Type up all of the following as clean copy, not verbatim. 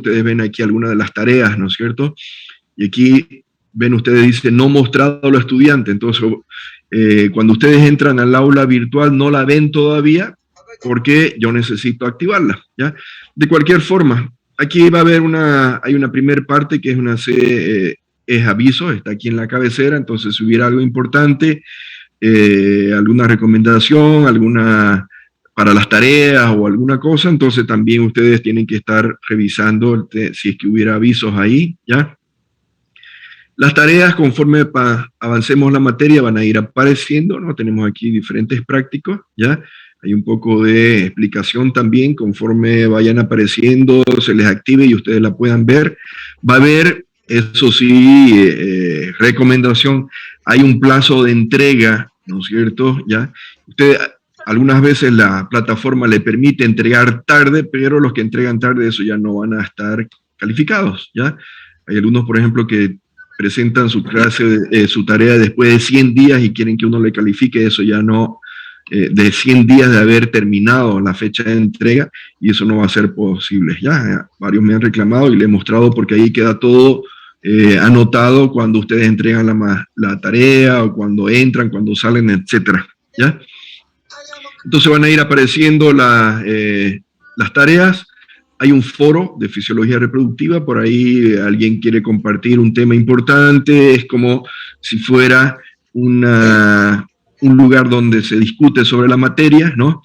ustedes ven aquí algunas de las tareas, ¿no es cierto? Y aquí ven ustedes, dice, no mostrado a los estudiantes. Entonces, cuando ustedes entran al aula virtual, no la ven todavía, porque yo necesito activarla, ¿ya? De cualquier forma, aquí va a haber hay una primera parte que es una es aviso, está aquí en la cabecera. Entonces, si hubiera algo importante, alguna recomendación, alguna para las tareas o alguna cosa, entonces también ustedes tienen que estar revisando si es que hubiera avisos ahí, ¿ya? Las tareas, conforme avancemos la materia, van a ir apareciendo, ¿no? Tenemos aquí diferentes prácticos, ¿ya? Hay un poco de explicación también, conforme vayan apareciendo, se les active y ustedes la puedan ver. Va a haber, eso sí, recomendación, hay un plazo de entrega, ¿no es cierto? ¿Ya? Algunas veces la plataforma le permite entregar tarde, pero los que entregan tarde, eso ya no van a estar calificados, ¿ya? Hay alumnos, por ejemplo, que presentan su clase, su tarea después de 100 días y quieren que uno le califique, eso ya no, de 100 días de haber terminado la fecha de entrega, y eso no va a ser posible. Ya varios me han reclamado y le he mostrado, porque ahí queda todo anotado cuando ustedes entregan la tarea, o cuando entran, cuando salen, etcétera, ¿ya? Entonces van a ir apareciendo las tareas. Hay un foro de fisiología reproductiva, por ahí alguien quiere compartir un tema importante, es como si fuera un lugar donde se discute sobre la materia, ¿no?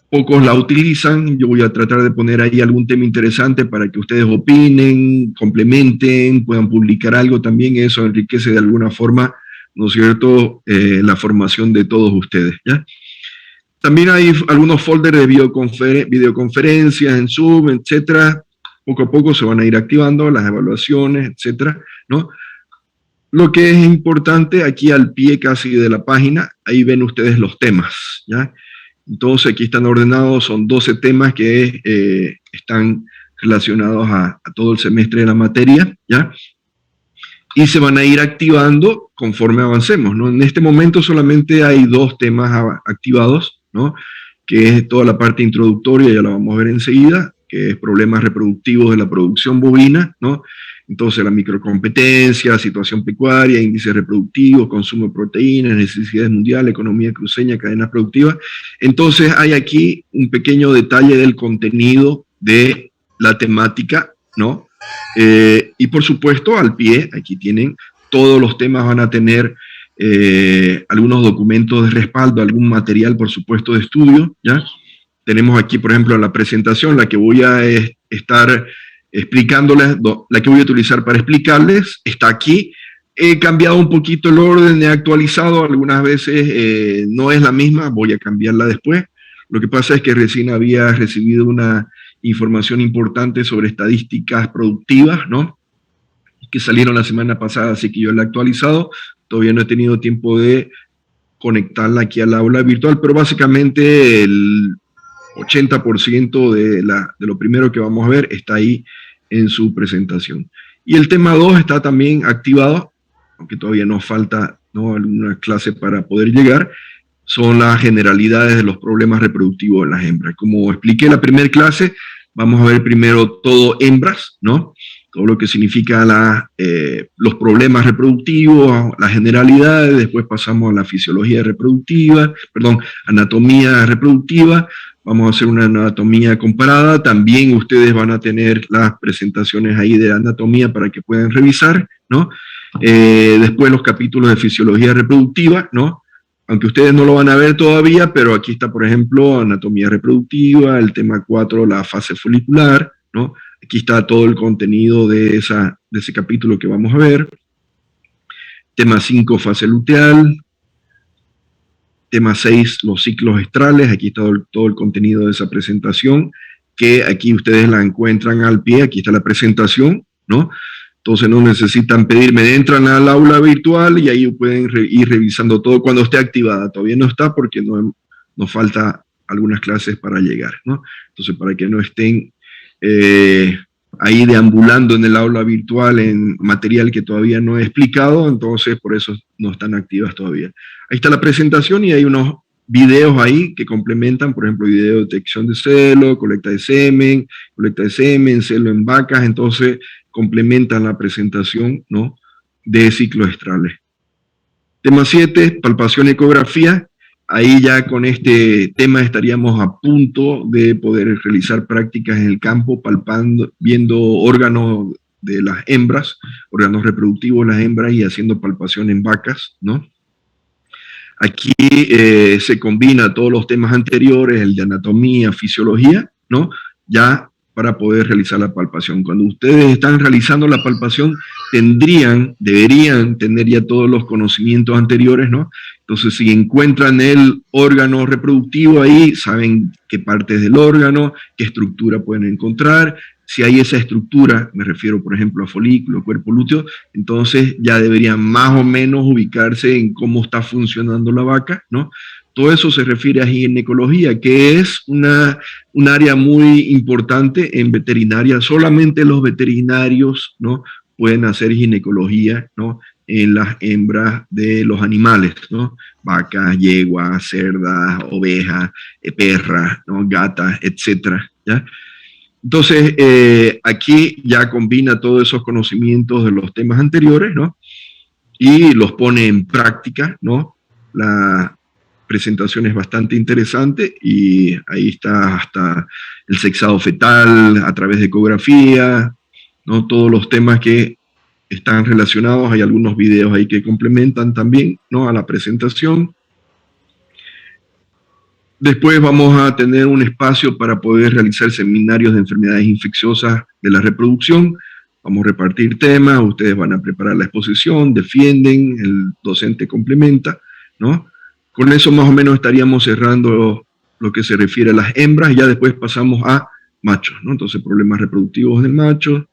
Pocos la utilizan. Yo voy a tratar de poner ahí algún tema interesante para que ustedes opinen, complementen, puedan publicar algo también. Eso enriquece de alguna forma, ¿no es cierto?, la formación de todos ustedes, ¿ya? También hay algunos folders de videoconferencias en Zoom, etcétera. Poco a poco se van a ir activando las evaluaciones, etcétera, ¿no? Lo que es importante, aquí al pie casi de la página, ahí ven ustedes los temas, ¿ya? Entonces aquí están ordenados, son 12 temas que están relacionados a todo el semestre de la materia, ¿ya? Y se van a ir activando conforme avancemos, ¿no? En este momento solamente hay 2 temas activados, ¿no? Que es toda la parte introductoria, ya la vamos a ver enseguida, que es problemas reproductivos de la producción bovina, ¿no? Entonces la microcompetencia, situación pecuaria, índice reproductivo, consumo de proteínas, necesidades mundiales, economía cruceña, cadenas productivas. Entonces hay aquí un pequeño detalle del contenido de la temática, ¿no? Y por supuesto, al pie, aquí tienen todos los temas, van a tener algunos documentos de respaldo, algún material, por supuesto, de estudio, ¿ya? Tenemos aquí, por ejemplo, la presentación, la que voy a estar explicándoles, la que voy a utilizar para explicarles, está aquí. He cambiado un poquito el orden, he actualizado, algunas veces no es la misma, voy a cambiarla después. Lo que pasa es que recién había recibido una información importante sobre estadísticas productivas, ¿no?, que salieron la semana pasada, así que yo la he actualizado. Todavía no he tenido tiempo de conectarla aquí al aula virtual, pero básicamente el 80% de lo primero que vamos a ver está ahí en su presentación. Y el tema 2 está también activado, aunque todavía nos falta, ¿no?, alguna clase para poder llegar. Son las generalidades de los problemas reproductivos en las hembras. Como expliqué en la primera clase, vamos a ver primero todo hembras, ¿no? Todo lo que significa los problemas reproductivos, las generalidades, después pasamos a la fisiología reproductiva, anatomía reproductiva. Vamos a hacer una anatomía comparada. También ustedes van a tener las presentaciones ahí de anatomía para que puedan revisar, ¿no? Después los capítulos de fisiología reproductiva, ¿no? Aunque ustedes no lo van a ver todavía, pero aquí está, por ejemplo, anatomía reproductiva, el tema 4, la fase folicular, ¿no? Aquí está todo el contenido de ese capítulo que vamos a ver. Tema 5, fase luteal. Tema 6, los ciclos estrales. Aquí está todo el contenido de esa presentación, que aquí ustedes la encuentran al pie. Aquí está la presentación, ¿no? Entonces no necesitan pedirme, entran al aula virtual y ahí pueden ir revisando todo cuando esté activada. Todavía no está porque nos falta algunas clases para llegar, ¿no? Entonces, para que no estén ahí deambulando en el aula virtual en material que todavía no he explicado, entonces por eso no están activas todavía. Ahí está la presentación y hay unos videos ahí que complementan, por ejemplo, video de detección de celo, colecta de semen, celo en vacas, entonces complementan la presentación, ¿no?, de ciclos estrales. Tema 7, palpación y ecografía. Ahí ya con este tema estaríamos a punto de poder realizar prácticas en el campo, palpando, viendo órganos de las hembras, órganos reproductivos de las hembras y haciendo palpación en vacas, ¿no? Aquí se combina todos los temas anteriores, el de anatomía, fisiología, ¿no?, ya para poder realizar la palpación. Cuando ustedes están realizando la palpación, deberían tener ya todos los conocimientos anteriores, ¿no? Entonces, si encuentran el órgano reproductivo ahí, saben qué partes del órgano, qué estructura pueden encontrar. Si hay esa estructura, me refiero, por ejemplo, a folículo, cuerpo lúteo, entonces ya deberían más o menos ubicarse en cómo está funcionando la vaca, ¿no? Todo eso se refiere a ginecología, que es un área muy importante en veterinaria. Solamente los veterinarios, ¿no?, pueden hacer ginecología, ¿no?, en las hembras de los animales, ¿no?, vacas, yeguas, cerdas, ovejas, perras, ¿no?, gatas, etcétera, ¿ya? Entonces, aquí ya combina todos esos conocimientos de los temas anteriores, ¿no?, y los pone en práctica, ¿no? La presentación es bastante interesante y ahí está hasta el sexado fetal a través de ecografía, ¿no?, todos los temas que están relacionados. Hay algunos videos ahí que complementan también, ¿no?, a la presentación. Después vamos a tener un espacio para poder realizar seminarios de enfermedades infecciosas de la reproducción. Vamos a repartir temas, ustedes van a preparar la exposición, defienden, el docente complementa, ¿no? Con eso más o menos estaríamos cerrando lo que se refiere a las hembras y ya después pasamos a machos, ¿no? Entonces, problemas reproductivos del macho,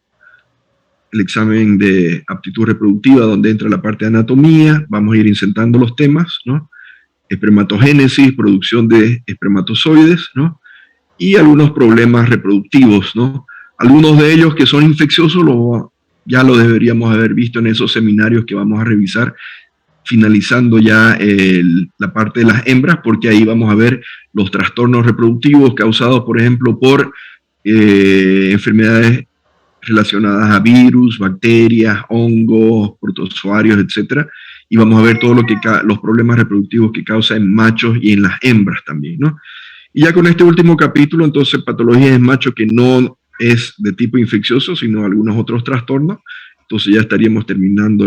el examen de aptitud reproductiva donde entra la parte de anatomía, vamos a ir insertando los temas, ¿no? Espermatogénesis, producción de espermatozoides, ¿no?, y algunos problemas reproductivos, ¿no? Algunos de ellos que son infecciosos ya lo deberíamos haber visto en esos seminarios que vamos a revisar, finalizando ya la parte de las hembras, porque ahí vamos a ver los trastornos reproductivos causados, por ejemplo, por enfermedades relacionadas a virus, bacterias, hongos, protozoarios, etcétera, y vamos a ver todo los problemas reproductivos que causa en machos y en las hembras también, ¿no? Y ya con este último capítulo, entonces, patologías en machos que no es de tipo infeccioso, sino algunos otros trastornos, entonces ya estaríamos terminando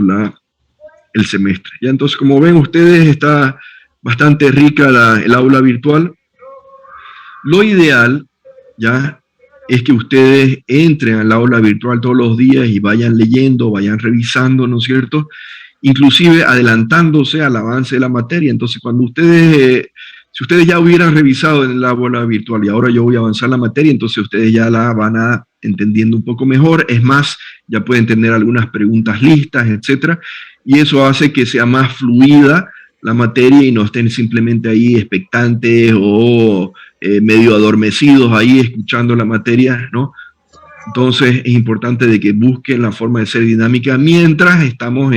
el semestre. Ya entonces, como ven ustedes, está bastante rica el aula virtual. Lo ideal, ya, es que ustedes entren al aula virtual todos los días y vayan leyendo, vayan revisando, ¿no es cierto?, inclusive adelantándose al avance de la materia. Entonces, cuando si ustedes ya hubieran revisado en el aula virtual y ahora yo voy a avanzar la materia, entonces ustedes ya la van entendiendo un poco mejor. Es más, ya pueden tener algunas preguntas listas, etcétera, y eso hace que sea más fluida la materia y no estén simplemente ahí expectantes o medio adormecidos ahí escuchando la materia, ¿no? Entonces es importante de que busquen la forma de ser dinámica mientras estamos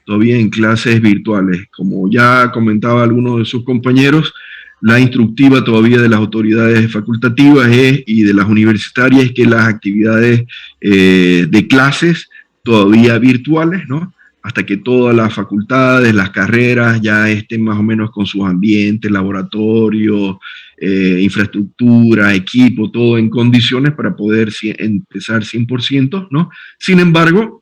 todavía en clases virtuales. Como ya comentaba alguno de sus compañeros, la instructiva todavía de las autoridades facultativas y de las universitarias es que las actividades de clases todavía virtuales, ¿no?, hasta que todas las facultades, las carreras ya estén más o menos con sus ambientes, laboratorios, infraestructura, equipo, todo en condiciones para poder empezar 100%, ¿no? Sin embargo,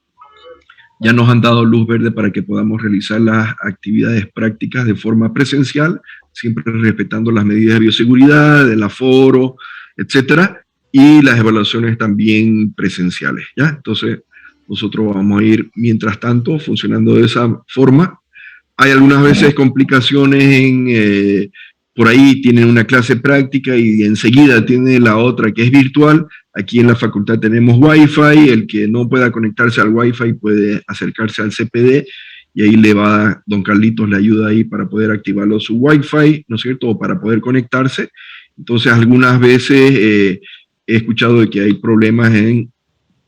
ya nos han dado luz verde para que podamos realizar las actividades prácticas de forma presencial, siempre respetando las medidas de bioseguridad, del aforo, etcétera, y las evaluaciones también presenciales, ¿ya? Entonces, nosotros vamos a ir, mientras tanto, funcionando de esa forma. Hay algunas veces complicaciones por ahí tienen una clase práctica y enseguida tiene la otra que es virtual. Aquí en la facultad tenemos Wi-Fi, el que no pueda conectarse al Wi-Fi puede acercarse al CPD y ahí don Carlitos le ayuda ahí para poder activarlo su Wi-Fi, ¿no es cierto?, o para poder conectarse. Entonces, algunas veces he escuchado de que hay problemas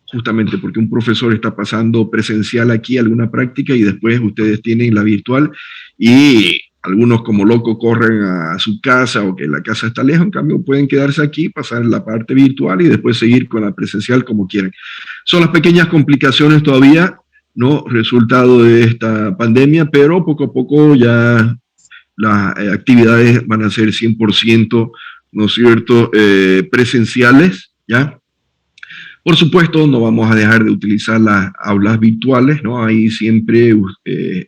justamente porque un profesor está pasando presencial aquí alguna práctica y después ustedes tienen la virtual y algunos como locos corren a su casa o que la casa está lejos, en cambio pueden quedarse aquí, pasar la parte virtual y después seguir con la presencial como quieren. Son las pequeñas complicaciones todavía, ¿no? Resultado de esta pandemia, pero poco a poco ya las actividades van a ser 100%, ¿no es cierto?, presenciales, ¿ya? Por supuesto, no vamos a dejar de utilizar las aulas virtuales, ¿no? Ahí siempre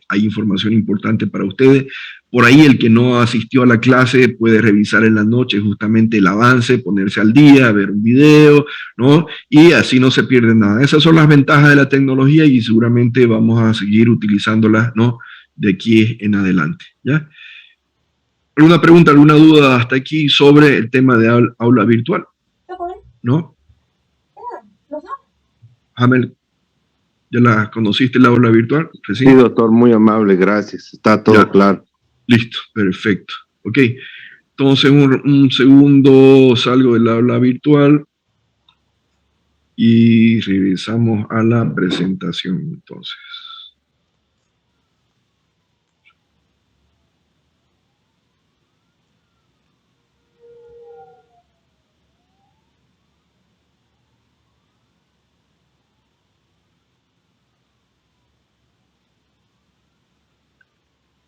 hay información importante para ustedes. Por ahí el que no asistió a la clase puede revisar en la noche justamente el avance, ponerse al día, ver un video, ¿no? Y así no se pierde nada. Esas son las ventajas de la tecnología y seguramente vamos a seguir utilizándolas, ¿no? De aquí en adelante, ¿ya? ¿Alguna pregunta, alguna duda hasta aquí sobre el tema de aula virtual? ¿No? Hamel, ¿ya la conociste la aula virtual? Sí, doctor, muy amable, gracias. Está todo ya claro. Listo, perfecto. Ok, entonces un segundo salgo del aula virtual y regresamos a la presentación entonces.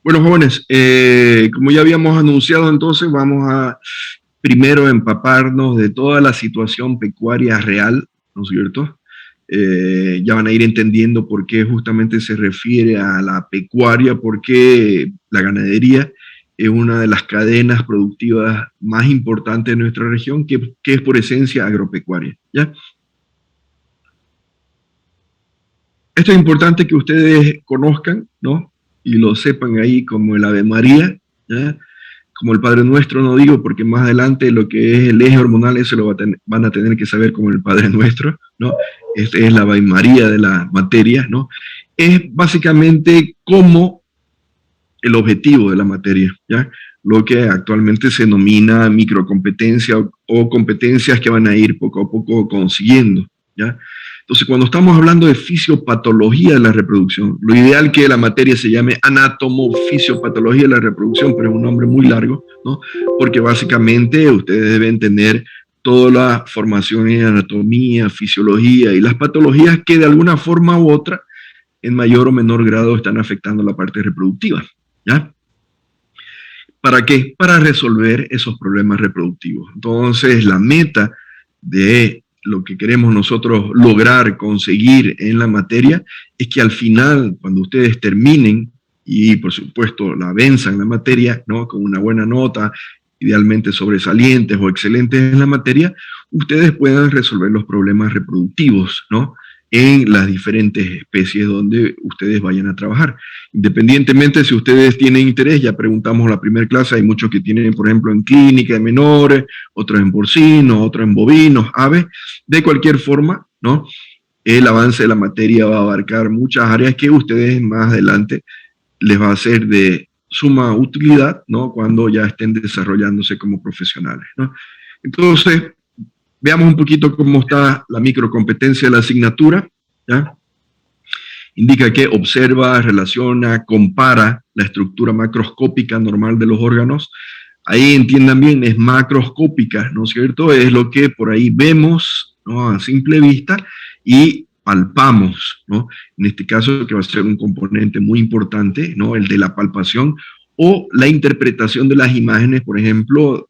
Bueno, jóvenes, como ya habíamos anunciado, entonces vamos a primero empaparnos de toda la situación pecuaria real, ¿no es cierto? Ya van a ir entendiendo por qué justamente se refiere a la pecuaria, porque la ganadería es una de las cadenas productivas más importantes de nuestra región, que es por esencia agropecuaria, ¿ya? Esto es importante que ustedes conozcan, ¿no? Y lo sepan ahí como el Ave María, ¿ya? Como el Padre Nuestro, no digo, porque más adelante lo que es el eje hormonal, eso lo van a tener que saber como el Padre Nuestro, ¿no? Este es la Ave María de la materia, ¿no? Es básicamente como el objetivo de la materia, ¿ya? Lo que actualmente se denomina microcompetencia o competencias que van a ir poco a poco consiguiendo, ¿ya? Entonces, cuando estamos hablando de fisiopatología de la reproducción, lo ideal es que la materia se llame anatomofisiopatología de la reproducción, pero es un nombre muy largo, ¿no? Porque básicamente ustedes deben tener todas las formaciones de anatomía, fisiología y las patologías que de alguna forma u otra, en mayor o menor grado, están afectando la parte reproductiva, ¿ya? ¿Para qué? Para resolver esos problemas reproductivos. Entonces, la meta de lo que queremos nosotros lograr, conseguir en la materia, es que al final, cuando ustedes terminen, y por supuesto la venzan la materia, ¿no? Con una buena nota, idealmente sobresalientes o excelentes en la materia, ustedes puedan resolver los problemas reproductivos, ¿no? En las diferentes especies donde ustedes vayan a trabajar. Independientemente si ustedes tienen interés, ya preguntamos la primera clase, hay muchos que tienen, por ejemplo, en clínica de menores, otros en porcinos, otros en bovinos, aves. De cualquier forma, ¿no? El avance de la materia va a abarcar muchas áreas que ustedes más adelante les va a ser de suma utilidad, ¿no? Cuando ya estén desarrollándose como profesionales, ¿no? Entonces, veamos un poquito cómo está la microcompetencia de la asignatura, ¿ya? Indica que observa, relaciona, compara la estructura macroscópica normal de los órganos. Ahí entiendan bien, es macroscópica, ¿no es cierto? Es lo que por ahí vemos, ¿no? A simple vista y palpamos, ¿no? En este caso que va a ser un componente muy importante, ¿no? El de la palpación o la interpretación de las imágenes, por ejemplo,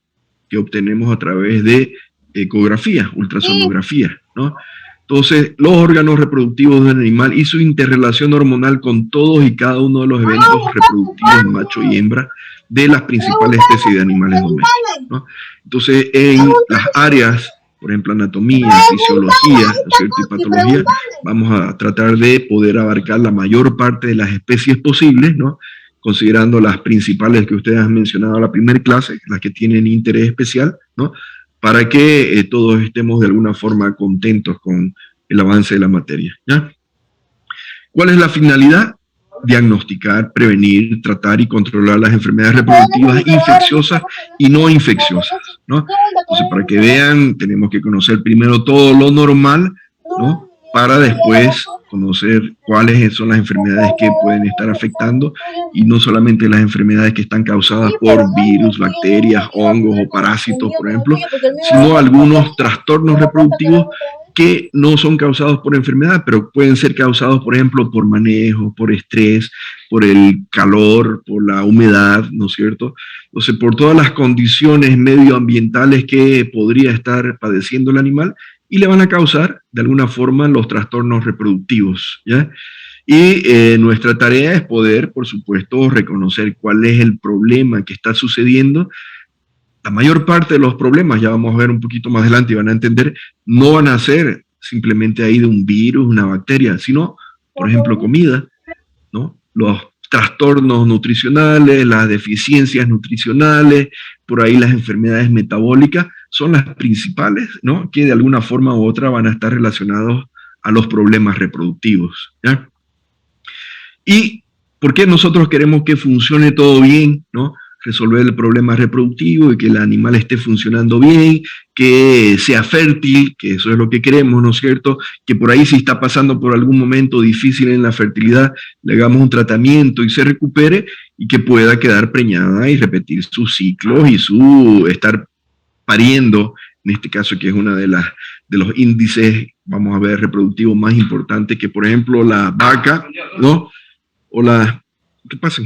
que obtenemos a través de ecografía, ultrasonografía, ¿no? Entonces, los órganos reproductivos del animal y su interrelación hormonal con todos y cada uno de los eventos reproductivos macho y hembra de las principales especies de animales domésticos, ¿no? Entonces, en las áreas, por ejemplo, anatomía, fisiología, ¿no es cierto?, y patología, vamos a tratar de poder abarcar la mayor parte de las especies posibles, ¿no? Considerando las principales que ustedes han mencionado en la primera clase, las que tienen interés especial, ¿no? Para que todos estemos de alguna forma contentos con el avance de la materia, ¿ya? ¿Cuál es la finalidad? Diagnosticar, prevenir, tratar y controlar las enfermedades reproductivas infecciosas y no infecciosas, ¿no? Entonces, para que vean, tenemos que conocer primero todo lo normal, ¿no? para después conocer cuáles son las enfermedades que pueden estar afectando, y no solamente las enfermedades que están causadas por virus, bacterias, hongos o parásitos, por ejemplo, sino algunos trastornos reproductivos que no son causados por enfermedad, pero pueden ser causados, por ejemplo, por manejo, por estrés, por el calor, por la humedad, ¿no es cierto? Entonces, por todas las condiciones medioambientales que podría estar padeciendo el animal, y le van a causar, de alguna forma, los trastornos reproductivos, ¿ya? Y nuestra tarea es poder, por supuesto, reconocer cuál es el problema que está sucediendo. La mayor parte de los problemas, ya vamos a ver un poquito más adelante y van a entender, no van a ser simplemente ahí de un virus, una bacteria, sino, por ejemplo, comida, ¿no? Los trastornos nutricionales, las deficiencias nutricionales, por ahí las enfermedades metabólicas, son las principales, ¿no? Que de alguna forma u otra van a estar relacionados a los problemas reproductivos, ¿ya? ¿Y por qué nosotros queremos que funcione todo bien, ¿no? Resolver el problema reproductivo y que el animal esté funcionando bien, que sea fértil, que eso es lo que queremos, ¿no es cierto? Que por ahí, si está pasando por algún momento difícil en la fertilidad, le hagamos un tratamiento y se recupere, y que pueda quedar preñada y repetir sus ciclos y su estar pariendo, en este caso, que es una de los índices, vamos a ver, reproductivos más importantes, que por ejemplo la vaca, ¿no? O ¿qué pasa?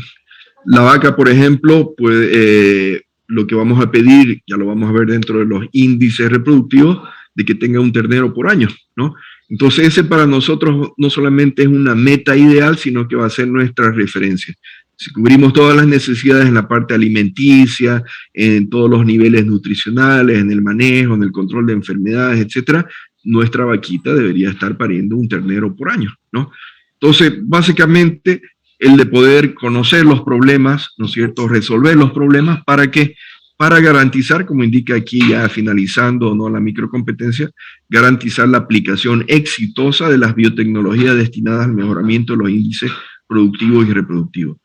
La vaca, por ejemplo, pues, lo que vamos a pedir, ya lo vamos a ver dentro de los índices reproductivos, de que tenga un ternero por año, ¿no? Entonces ese para nosotros no solamente es una meta ideal, sino que va a ser nuestra referencia. Si cubrimos todas las necesidades en la parte alimenticia, en todos los niveles nutricionales, en el manejo, en el control de enfermedades, etcétera, nuestra vaquita debería estar pariendo un ternero por año, ¿no? Entonces, básicamente, el de poder conocer los problemas, ¿no es cierto?, resolver los problemas, ¿para qué? Para garantizar, como indica aquí ya finalizando, ¿no?, la microcompetencia, garantizar la aplicación exitosa de las biotecnologías destinadas al mejoramiento de los índices productivos y reproductivos.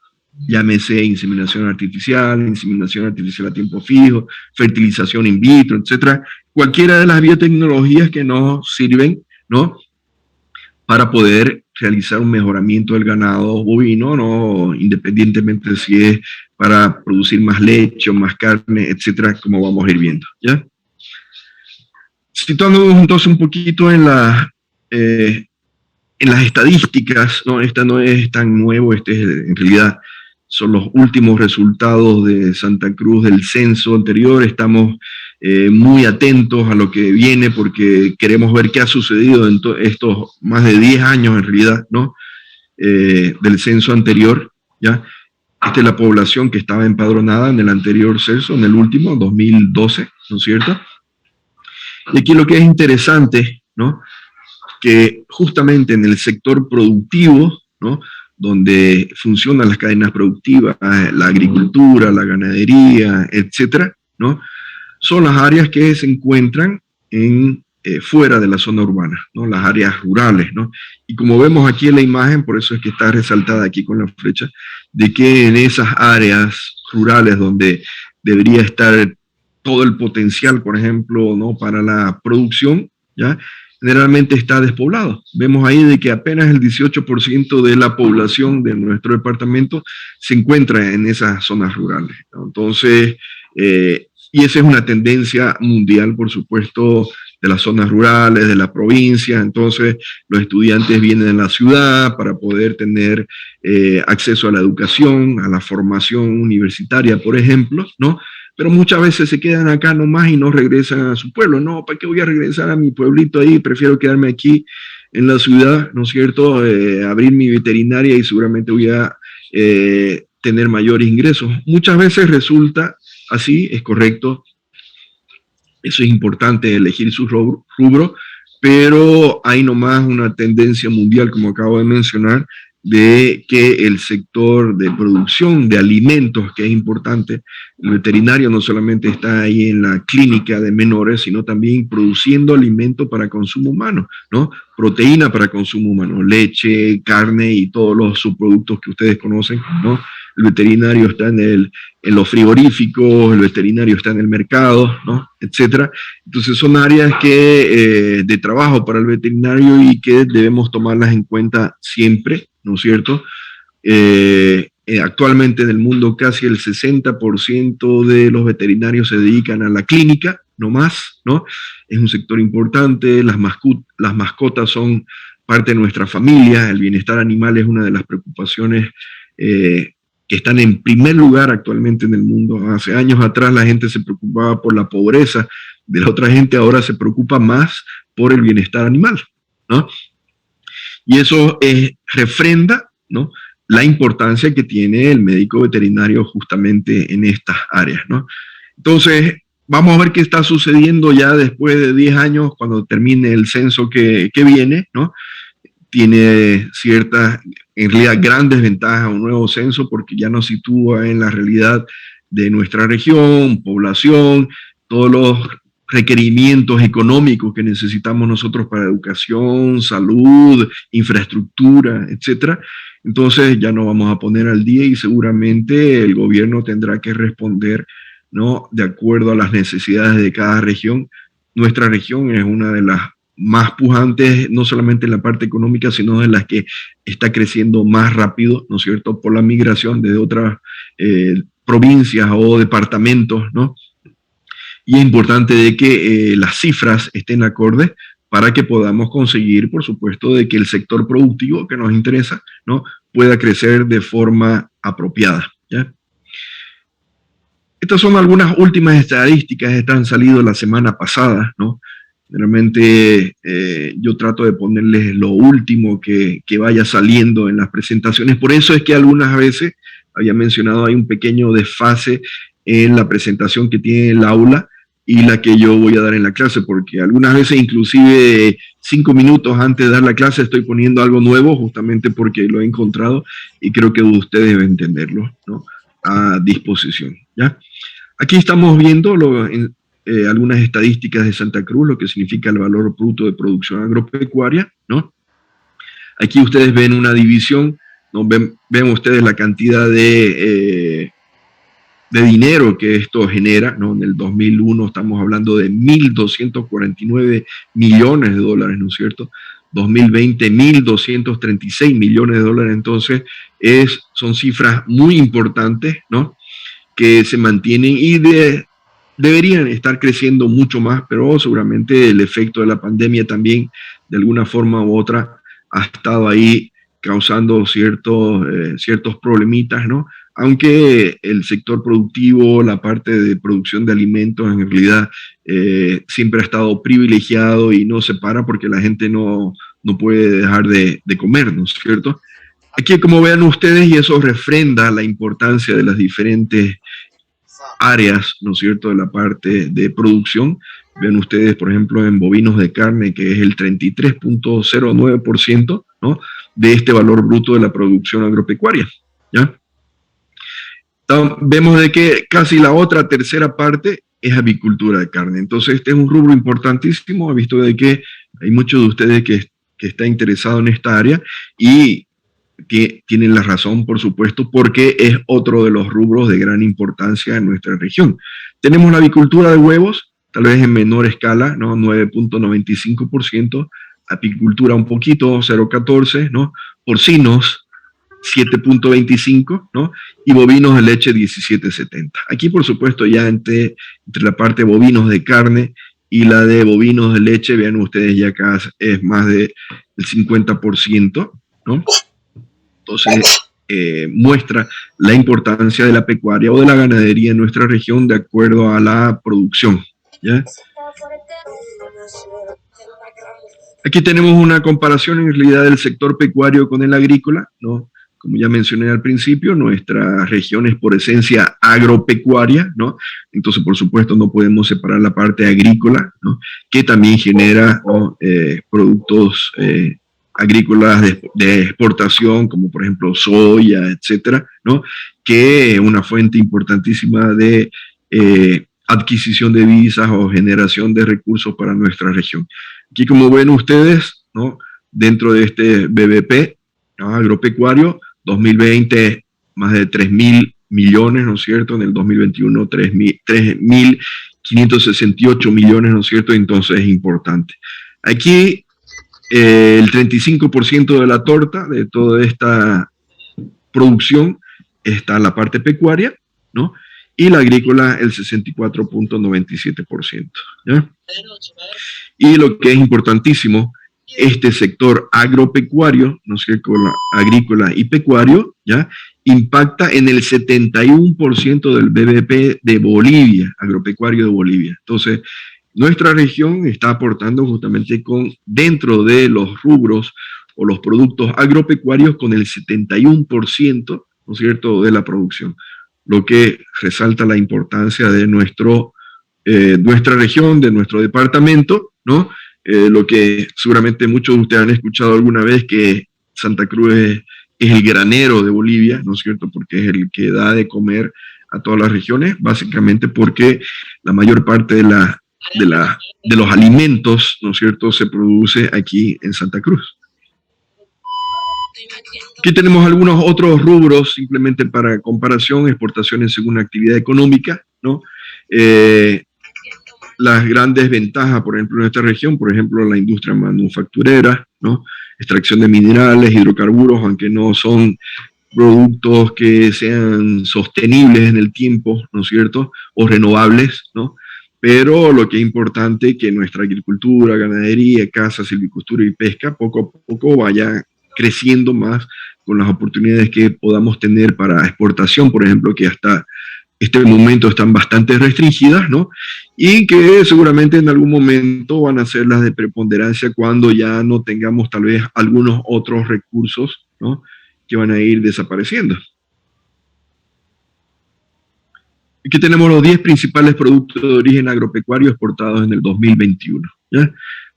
Llámese inseminación artificial a tiempo fijo, fertilización in vitro, etcétera. Cualquiera de las biotecnologías que nos sirven, ¿no?, para poder realizar un mejoramiento del ganado bovino, ¿no?, independientemente de si es para producir más leche o más carne, etcétera, como vamos a ir viendo, ¿ya? Situándonos entonces un poquito en las estadísticas, ¿no? Esta no es tan nuevo, en realidad son los últimos resultados de Santa Cruz del censo anterior. Estamos muy atentos a lo que viene porque queremos ver qué ha sucedido en estos más de 10 años en realidad, ¿no? Del censo anterior, ¿ya? Esta es la población que estaba empadronada en el anterior censo, en el último, 2012, ¿no es cierto? Y aquí lo que es interesante, ¿no?, que justamente en el sector productivo, ¿no?, donde funcionan las cadenas productivas, la agricultura, la ganadería, etcétera, ¿no?, son las áreas que se encuentran fuera de la zona urbana, ¿no?, las áreas rurales, ¿no? Y como vemos aquí en la imagen, por eso es que está resaltada aquí con la flecha, de que en esas áreas rurales donde debería estar todo el potencial, por ejemplo, ¿no?, para la producción, ¿ya?, generalmente está despoblado. Vemos ahí de que apenas el 18% de la población de nuestro departamento se encuentra en esas zonas rurales, ¿no? Entonces, y esa es una tendencia mundial, por supuesto, de las zonas rurales, de la provincia. Entonces, los estudiantes vienen a la ciudad para poder tener acceso a la educación, a la formación universitaria, por ejemplo, ¿no? Pero muchas veces se quedan acá nomás y no regresan a su pueblo. No, ¿para qué voy a regresar a mi pueblito ahí? Prefiero quedarme aquí en la ciudad, ¿no es cierto? Abrir mi veterinaria y seguramente voy a tener mayores ingresos. Muchas veces resulta así, es correcto. Eso es importante, elegir su rubro, pero hay nomás una tendencia mundial, como acabo de mencionar, de que el sector de producción de alimentos, que es importante, el veterinario no solamente está ahí en la clínica de menores, sino también produciendo alimento para consumo humano, ¿no? Proteína para consumo humano, leche, carne y todos los subproductos que ustedes conocen, ¿no? el veterinario está en los frigoríficos, el veterinario está en el mercado, ¿no? Etcétera. Entonces son áreas de trabajo para el veterinario y que debemos tomarlas en cuenta siempre, ¿no es cierto? Actualmente en el mundo casi el 60% de los veterinarios se dedican a la clínica, no más, ¿no? Es un sector importante, las mascotas son parte de nuestra familia, el bienestar animal es una de las preocupaciones que están en primer lugar actualmente en el mundo. Hace años atrás la gente se preocupaba por la pobreza de la otra gente, ahora se preocupa más por el bienestar animal, ¿no? Y eso refrenda, ¿no?, la importancia que tiene el médico veterinario justamente en estas áreas, ¿no? Entonces, vamos a ver qué está sucediendo ya después de 10 años, cuando termine el censo que viene, ¿no? Tiene ciertas, en realidad, grandes ventajas un nuevo censo, porque ya nos sitúa en la realidad de nuestra región, población, todos los requerimientos económicos que necesitamos nosotros para educación, salud, infraestructura, etcétera. Entonces ya nos vamos a poner al día y seguramente el gobierno tendrá que responder, ¿no?, de acuerdo a las necesidades de cada región. Nuestra región es una de las más pujantes, no solamente en la parte económica, sino en las que está creciendo más rápido, ¿no es cierto?, por la migración de otras provincias o departamentos, ¿no? Y es importante de que las cifras estén acordes para que podamos conseguir, por supuesto, de que el sector productivo que nos interesa, ¿no?, pueda crecer de forma apropiada, ¿ya? Estas son algunas últimas estadísticas que han salido la semana pasada, ¿no? Realmente yo trato de ponerles lo último que vaya saliendo en las presentaciones. Por eso es que algunas veces, había mencionado, hay un pequeño desfase en la presentación que tiene el aula y la que yo voy a dar en la clase, porque algunas veces inclusive 5 minutos antes de dar la clase estoy poniendo algo nuevo, justamente porque lo he encontrado y creo que ustedes deben entenderlo, ¿no?, a disposición, ¿ya? Aquí estamos viendo algunas estadísticas de Santa Cruz, lo que significa el valor bruto de producción agropecuaria, ¿no? Aquí ustedes ven una división, ¿no? Ven ustedes la cantidad de dinero que esto genera, ¿no? En el 2001 estamos hablando de 1.249 millones de dólares, ¿no es cierto? 2020, 1.236 millones de dólares. Entonces, son cifras muy importantes, ¿no?, que se mantienen y deberían estar creciendo mucho más, pero seguramente el efecto de la pandemia también, de alguna forma u otra, ha estado ahí causando ciertos problemitas, ¿no? Aunque el sector productivo, la parte de producción de alimentos, en realidad siempre ha estado privilegiado y no se para porque la gente no puede dejar de comer, ¿no es cierto? Aquí, como vean ustedes, y eso refrenda la importancia de las diferentes áreas, ¿no es cierto?, de la parte de producción. Ven ustedes, por ejemplo, en bovinos de carne, que es el 33.09%, ¿no?, de este valor bruto de la producción agropecuaria, ¿ya? Entonces, vemos de que casi la otra tercera parte es avicultura de carne. Entonces, este es un rubro importantísimo. He visto de que hay muchos de ustedes que están interesados en esta área y que tienen la razón, por supuesto, porque es otro de los rubros de gran importancia en nuestra región. Tenemos la avicultura de huevos, tal vez en menor escala, ¿no?, 9.95%, apicultura un poquito, 0.14%, ¿no?, porcinos, 7.25%, ¿no?, y bovinos de leche, 17.70%. Aquí, por supuesto, ya entre la parte de bovinos de carne y la de bovinos de leche, vean ustedes, ya acá es más del 50%, ¿no? Entonces, muestra la importancia de la pecuaria o de la ganadería en nuestra región de acuerdo a la producción, ¿ya? Aquí tenemos una comparación en realidad del sector pecuario con el agrícola, ¿no? Como ya mencioné al principio, nuestra región es por esencia agropecuaria, ¿no? Entonces, por supuesto, no podemos separar la parte agrícola, ¿no?, que también genera, ¿no?, productos agrícolas de exportación, como por ejemplo soya, etcétera, ¿no?, que es una fuente importantísima de adquisición de divisas o generación de recursos para nuestra región. Aquí, como ven ustedes, ¿no?, dentro de este BBP, ¿no?, agropecuario, 2020 más de 3.000 millones, ¿no es cierto? En el 2021, 3.568 millones, ¿no es cierto? Entonces es importante. Aquí el 35% de la torta de toda esta producción está en la parte pecuaria, ¿no? Y la agrícola el 64.97%. ¿Ya? Y lo que es importantísimo, este sector agropecuario, ¿no es cierto?, agrícola y pecuario, ¿ya?, impacta en el 71% del BVP de Bolivia, agropecuario de Bolivia. Entonces, nuestra región está aportando justamente dentro de los rubros o los productos agropecuarios con el 71%, ¿no es cierto?, de la producción, lo que resalta la importancia de nuestra región, de nuestro departamento, ¿no? Lo que seguramente muchos de ustedes han escuchado alguna vez, que Santa Cruz es el granero de Bolivia, ¿no es cierto?, porque es el que da de comer a todas las regiones, básicamente porque la mayor parte de los alimentos, ¿no es cierto?, se produce aquí en Santa Cruz. Aquí tenemos algunos otros rubros, simplemente para comparación: exportaciones según actividad económica, ¿no? Las grandes ventajas, por ejemplo, en esta región, por ejemplo, la industria manufacturera, ¿no? Extracción de minerales, hidrocarburos, aunque no son productos que sean sostenibles en el tiempo, ¿no es cierto?, o renovables, ¿no? Pero lo que es importante es que nuestra agricultura, ganadería, caza, silvicultura y pesca poco a poco vaya creciendo más con las oportunidades que podamos tener para exportación, por ejemplo, que hasta este momento están bastante restringidas, ¿no? Y que seguramente en algún momento van a ser las de preponderancia cuando ya no tengamos tal vez algunos otros recursos, ¿no?, que van a ir desapareciendo. Aquí tenemos los 10 principales productos de origen agropecuario exportados en el 2021, ¿ya?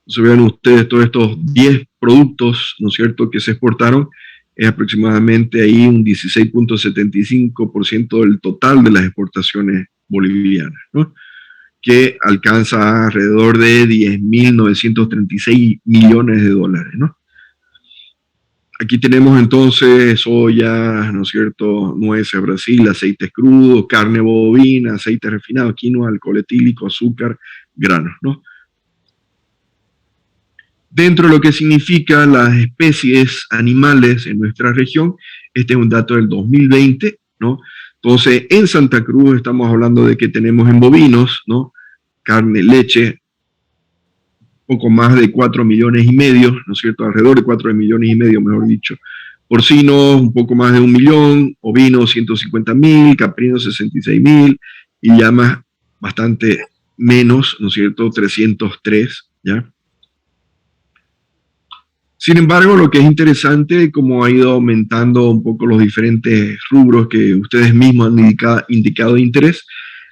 Entonces vean ustedes todos estos 10 productos, ¿no es cierto?, que se exportaron. Es aproximadamente ahí un 16.75% del total de las exportaciones bolivianas, ¿no?, que alcanza alrededor de 10.936 millones de dólares, ¿no? Aquí tenemos entonces soya, ¿no es cierto?, nueces Brasil, aceites crudos, carne bovina, aceite refinado, quinoa, alcohol etílico, azúcar, granos, ¿no? Dentro de lo que significa las especies animales en nuestra región, este es un dato del 2020, ¿no? Entonces, en Santa Cruz estamos hablando de que tenemos en bovinos, ¿no?, carne, leche, poco más de 4,5 millones, ¿no es cierto?, alrededor de 4,5 millones, mejor dicho. Porcinos, un poco más de 1 millón, ovinos, 150.000, caprinos, 66.000, y llamas bastante menos, ¿no es cierto?, 303, ¿ya? Sin embargo, lo que es interesante, como ha ido aumentando un poco los diferentes rubros que ustedes mismos han indicado de interés,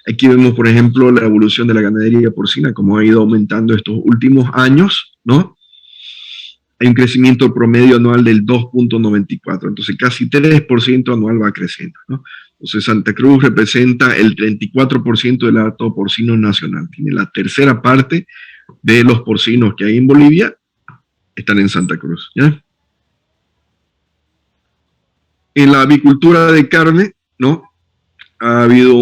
aquí vemos, por ejemplo, la evolución de la ganadería porcina, como ha ido aumentando estos últimos años, ¿no? Hay un crecimiento promedio anual del 2.94, entonces casi 3% anual va creciendo, ¿no? Entonces Santa Cruz representa el 34% del hato porcino nacional, tiene la tercera parte de los porcinos que hay en Bolivia, están en Santa Cruz, ¿ya? En la avicultura de carne, ¿no?, ha habido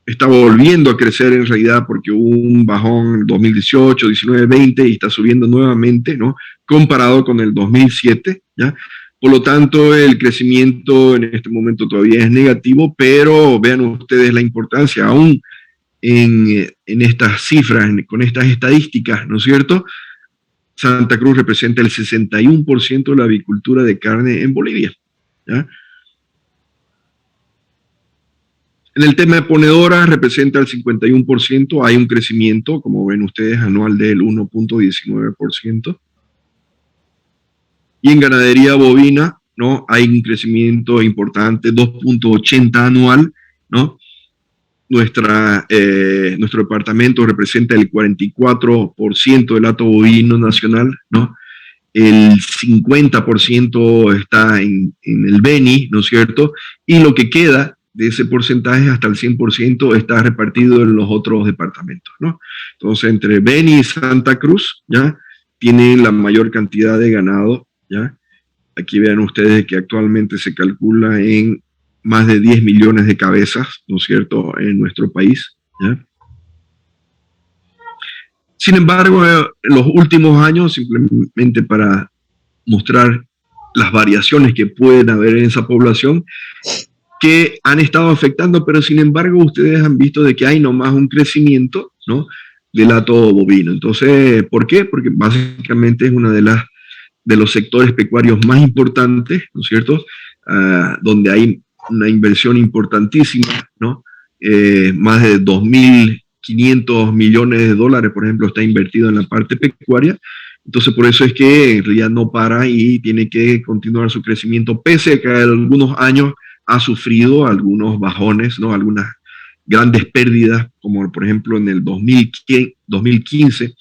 está volviendo a crecer en realidad, porque hubo un bajón en 2018, 19, 20 y está subiendo nuevamente, ¿no?, comparado con el 2007, ¿ya? Por lo tanto, el crecimiento en este momento todavía es negativo, pero vean ustedes la importancia, aún en estas cifras, con estas estadísticas, ¿no es cierto?, Santa Cruz representa el 61% de la avicultura de carne en Bolivia, ¿ya? En el tema de ponedoras representa el 51%, hay un crecimiento, como ven ustedes, anual del 1.19%. Y en ganadería bovina, ¿no?, hay un crecimiento importante, 2.80 anual, ¿no? Nuestro departamento representa el 44% del hato bovino nacional, ¿no? El 50% está en el Beni, ¿no es cierto? Y lo que queda de ese porcentaje, hasta el 100%, está repartido en los otros departamentos, ¿no? Entonces, entre Beni y Santa Cruz, ¿ya?, tienen la mayor cantidad de ganado, ¿ya? Aquí vean ustedes que actualmente se calcula en más de 10 millones de cabezas, ¿no es cierto?, en nuestro país, ¿ya? Sin embargo, en los últimos años, simplemente para mostrar las variaciones que pueden haber en esa población, que han estado afectando, pero sin embargo ustedes han visto de que hay nomás un crecimiento, ¿no?, del hato bovino. Entonces, ¿por qué? Porque básicamente es una de los sectores pecuarios más importantes, ¿no es cierto?, donde hay una inversión importantísima, ¿no? Más de 2.500 millones de dólares, por ejemplo, está invertido en la parte pecuaria. Entonces, por eso es que en realidad no para y tiene que continuar su crecimiento, pese a que algunos años ha sufrido algunos bajones, ¿no?, algunas grandes pérdidas, como por ejemplo en el 2015,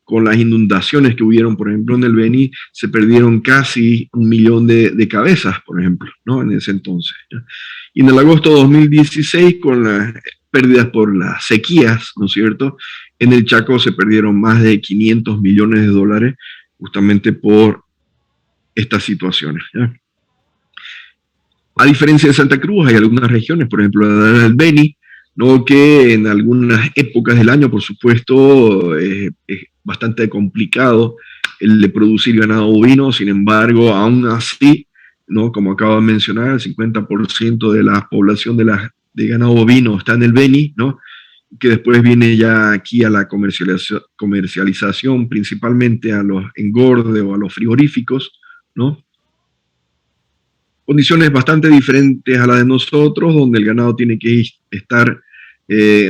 con las inundaciones que hubieron, por ejemplo, en el Beni, se perdieron casi 1 millón de cabezas, por ejemplo, ¿no?, en ese entonces, ¿ya? Y en el agosto de 2016, con las pérdidas por las sequías, ¿no es cierto?, en el Chaco se perdieron más de 500 millones de dólares justamente por estas situaciones, ¿ya? A diferencia de Santa Cruz, hay algunas regiones, por ejemplo, el Beni, ¿no?, que en algunas épocas del año, por supuesto, es bastante complicado el de producir ganado bovino. Sin embargo, aún así, ¿no?, como acabo de mencionar, el 50% de la población de ganado bovino está en el Beni, ¿no?, que después viene ya aquí a la comercialización, principalmente a los engordes o a los frigoríficos, ¿no? Condiciones bastante diferentes a las de nosotros, donde el ganado tiene que estar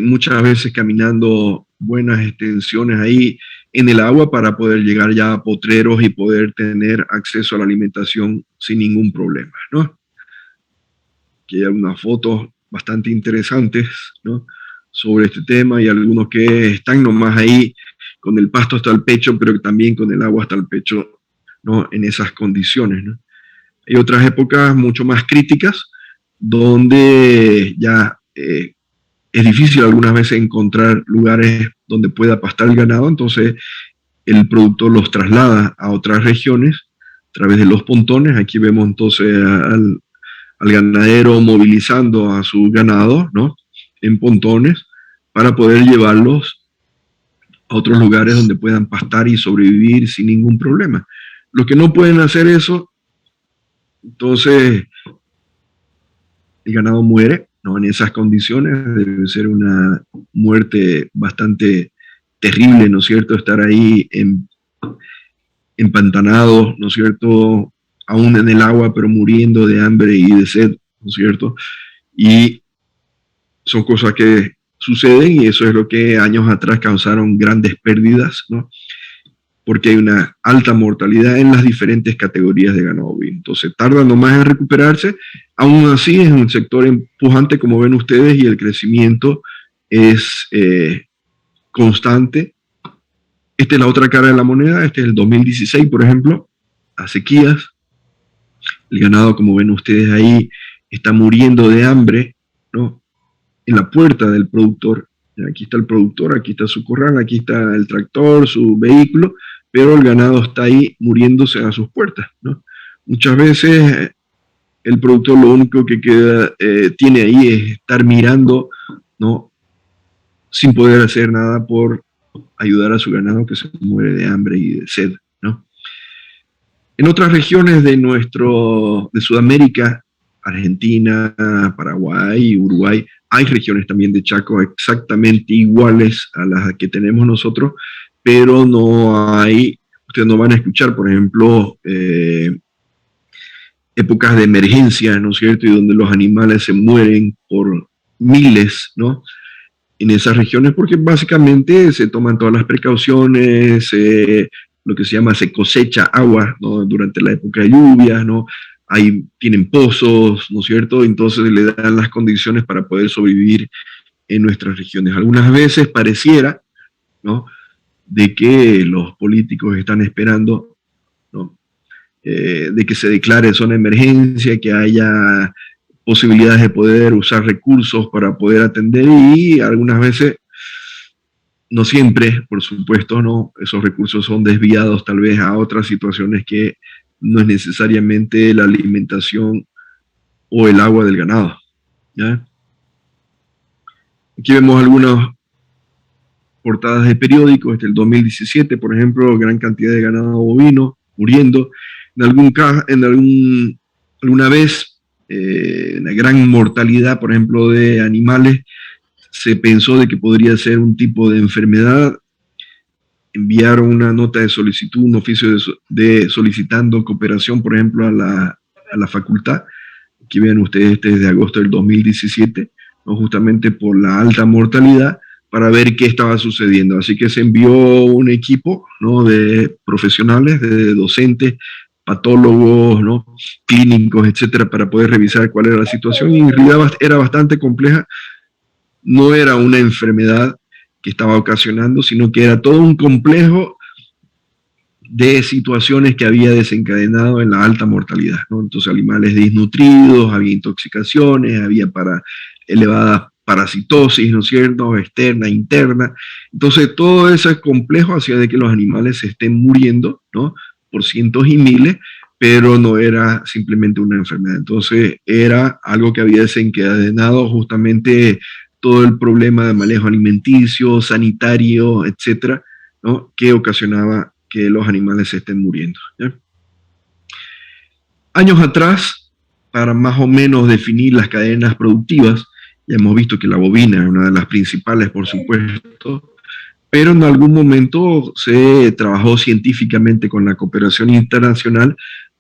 muchas veces caminando buenas extensiones ahí en el agua para poder llegar ya a potreros y poder tener acceso a la alimentación sin ningún problema, ¿no? Aquí hay algunas fotos bastante interesantes, ¿no?, sobre este tema, y algunos que están nomás ahí con el pasto hasta el pecho, pero también con el agua hasta el pecho, ¿no?, en esas condiciones, ¿no? Hay otras épocas mucho más críticas, donde ya es difícil algunas veces encontrar lugares donde pueda pastar el ganado. Entonces el productor los traslada a otras regiones a través de los pontones. Aquí vemos entonces al ganadero movilizando a su ganado, ¿no?, en pontones, para poder llevarlos a otros lugares donde puedan pastar y sobrevivir sin ningún problema. Los que no pueden hacer eso, entonces el ganado muere, ¿no?, en esas condiciones. Debe ser una muerte bastante terrible, ¿no es cierto?, estar ahí empantanado, ¿no es cierto?, aún en el agua, pero muriendo de hambre y de sed, ¿no es cierto? Y son cosas que suceden, y eso es lo que años atrás causaron grandes pérdidas, ¿no?, porque hay una alta mortalidad en las diferentes categorías de ganado bovino. Entonces tarda nomás en recuperarse. Aún así es un sector empujante, como ven ustedes, y el crecimiento es constante. Esta es la otra cara de la moneda. Este es el 2016, por ejemplo, a sequías. El ganado, como ven ustedes ahí, está muriendo de hambre, ¿no?, en la puerta del productor. Aquí está el productor, aquí está su corral, aquí está el tractor, su vehículo, pero el ganado está ahí muriéndose a sus puertas, ¿no? Muchas veces el productor lo único que tiene ahí es estar mirando, ¿no?, sin poder hacer nada por ayudar a su ganado que se muere de hambre y de sed, ¿no? En otras regiones de Sudamérica, Argentina, Paraguay, Uruguay, hay regiones también de Chaco exactamente iguales a las que tenemos nosotros, pero no hay, ustedes no van a escuchar, por ejemplo, épocas de emergencia, ¿no es cierto?, y donde los animales se mueren por miles, ¿no?, en esas regiones, porque básicamente se toman todas las precauciones, lo que se llama, se cosecha agua, ¿no?, durante la época de lluvias, ¿no?, ahí tienen pozos, ¿no es cierto?, entonces le dan las condiciones para poder sobrevivir en nuestras regiones. Algunas veces pareciera, ¿no?, de que los políticos están esperando, ¿no?, de que se declare zona de emergencia, que haya posibilidades de poder usar recursos para poder atender, y algunas veces, no siempre, por supuesto, ¿no?, esos recursos son desviados tal vez a otras situaciones que no es necesariamente la alimentación o el agua del ganado, ¿ya? Aquí vemos algunas portadas de periódicos. Este el 2017, por ejemplo, gran cantidad de ganado bovino muriendo. Alguna vez, una gran mortalidad, por ejemplo, de animales. Se pensó de que podría ser un tipo de enfermedad. Enviaron una nota de solicitud, un oficio de solicitando cooperación, por ejemplo, a la facultad. Aquí ven ustedes, este es de agosto del 2017, ¿no? Justamente por la alta mortalidad, para ver qué estaba sucediendo. Así que se envió un equipo, ¿no?, de profesionales, de docentes, patólogos, ¿no?, clínicos, etcétera, para poder revisar cuál era la situación. Y en realidad era bastante compleja. No era una enfermedad que estaba ocasionando, sino que era todo un complejo de situaciones que había desencadenado en la alta mortalidad, ¿no? Entonces, animales desnutridos, había intoxicaciones, había elevada parasitosis, ¿no es cierto?, externa, interna. Entonces, todo ese complejo hacía de que los animales se estén muriendo, ¿no?, por cientos y miles, pero no era simplemente una enfermedad. Entonces, era algo que había desencadenado justamente todo el problema de manejo alimenticio, sanitario, etcétera, ¿no?, que ocasionaba que los animales se estén muriendo, ¿ya? Años atrás, para más o menos definir las cadenas productivas, ya hemos visto que la bovina es una de las principales, por supuesto, pero en algún momento se trabajó científicamente con la cooperación internacional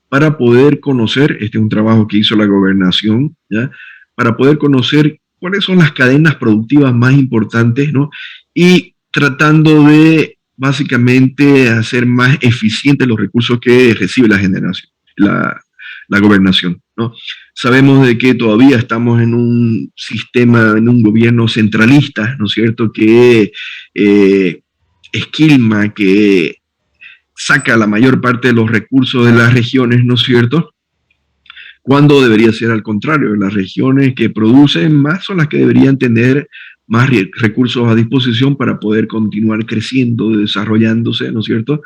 para poder conocer, este es un trabajo que hizo la gobernación, ¿ya?, para poder conocer cuáles son las cadenas productivas más importantes, ¿no?, y tratando de básicamente hacer más eficientes los recursos que recibe la gobernación, ¿no? Sabemos de que todavía estamos en un sistema, en un gobierno centralista, ¿no es cierto?, que esquilma, que saca la mayor parte de los recursos de las regiones, ¿no es cierto?, cuando debería ser al contrario. Las regiones que producen más son las que deberían tener más recursos a disposición para poder continuar creciendo, desarrollándose, ¿no es cierto?,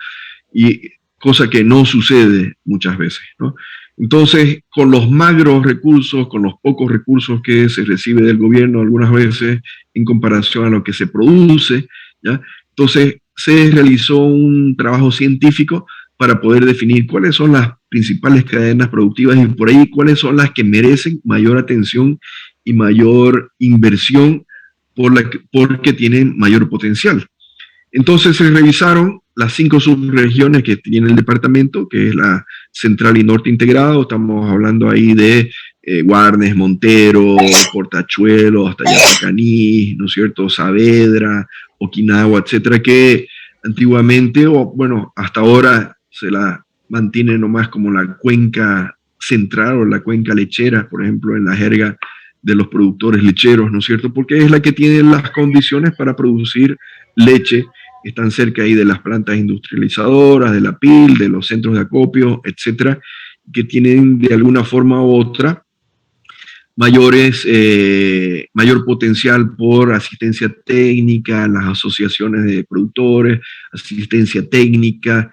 y cosa que no sucede muchas veces, ¿no? Entonces, con los magros recursos, con los pocos recursos que se recibe del gobierno algunas veces en comparación a lo que se produce, ¿ya?, entonces se realizó un trabajo científico para poder definir cuáles son las principales cadenas productivas y por ahí cuáles son las que merecen mayor atención y mayor inversión porque tienen mayor potencial. Entonces se revisaron las 5 subregiones que tiene el departamento, que es la central y norte integrado. Estamos hablando ahí de Guarnes, Montero, Portachuelo, hasta Yapacaní, ¿no es cierto?, Saavedra, Okinawa, etcétera, que antiguamente, o bueno, hasta ahora se la mantiene nomás como la cuenca central o la cuenca lechera, por ejemplo, en la jerga de los productores lecheros, ¿no es cierto?, porque es la que tiene las condiciones para producir leche. Están cerca ahí de las plantas industrializadoras, de la PIL, de los centros de acopio, etcétera, que tienen de alguna forma u otra mayor potencial por asistencia técnica, las asociaciones de productores, asistencia técnica,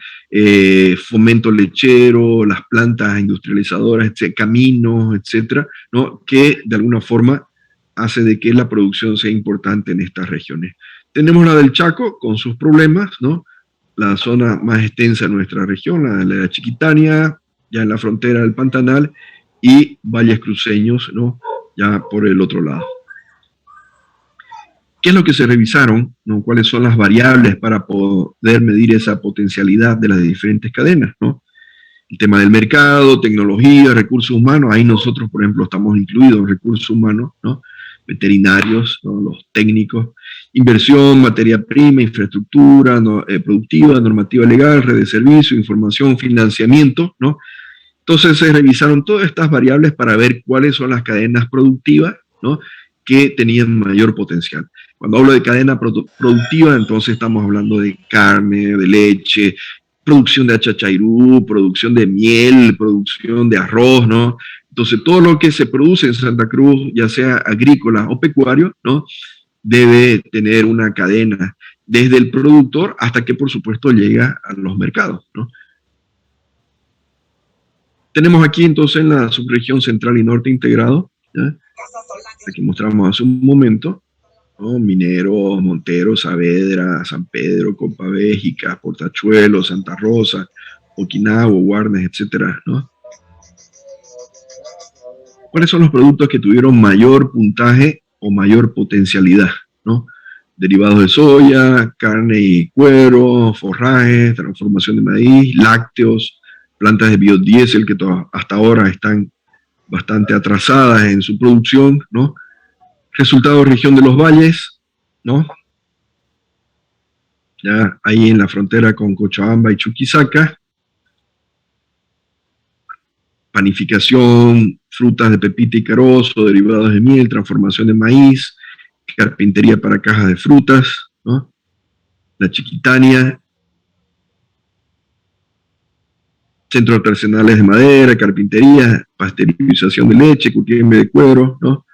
fomento lechero, las plantas industrializadoras, caminos, etcétera, ¿no?, que de alguna forma hace de que la producción sea importante en estas regiones. Tenemos la del Chaco con sus problemas, ¿no?, la zona más extensa de nuestra región, la de la Chiquitania, ya en la frontera del Pantanal, y valles cruceños, ¿no?, ya por el otro lado. ¿Qué es lo que se revisaron, ¿no?, cuáles son las variables para poder medir esa potencialidad de las diferentes cadenas, ¿no? El tema del mercado, tecnología, recursos humanos. Ahí nosotros, por ejemplo, estamos incluidos en recursos humanos, ¿no?, veterinarios, ¿no?, los técnicos, inversión, materia prima, infraestructura productiva, normativa legal, red de servicio, información, financiamiento, ¿no? Entonces se revisaron todas estas variables para ver cuáles son las cadenas productivas, ¿no?, que tenían mayor potencial. Cuando hablo de cadena productiva, entonces estamos hablando de carne, de leche, producción de achachairú, producción de miel, producción de arroz, ¿no? Entonces todo lo que se produce en Santa Cruz, ya sea agrícola o pecuario, ¿no?, debe tener una cadena desde el productor hasta que, por supuesto, llega a los mercados, ¿no? Tenemos aquí entonces en la subregión central y norte integrado, ¿ya? Aquí mostramos hace un momento, ¿no? Mineros, Montero, Saavedra, San Pedro, Copa Béjica, Portachuelo, Santa Rosa, Okinawa, Guarnes, etcétera, ¿no? ¿Cuáles son los productos que tuvieron mayor puntaje o mayor potencialidad, ¿no? Derivados de soya, carne y cuero, forrajes, transformación de maíz, lácteos, plantas de biodiesel que hasta ahora están bastante atrasadas en su producción, ¿no? Resultado región de los valles, ¿no? Ya ahí en la frontera con Cochabamba y Chuquisaca. Panificación, frutas de pepita y carozo, derivados de miel, transformación de maíz, carpintería para cajas de frutas, ¿no? La Chiquitania, centros artesanales de madera, carpintería, pasteurización de leche, cultivo de cuero, ¿no?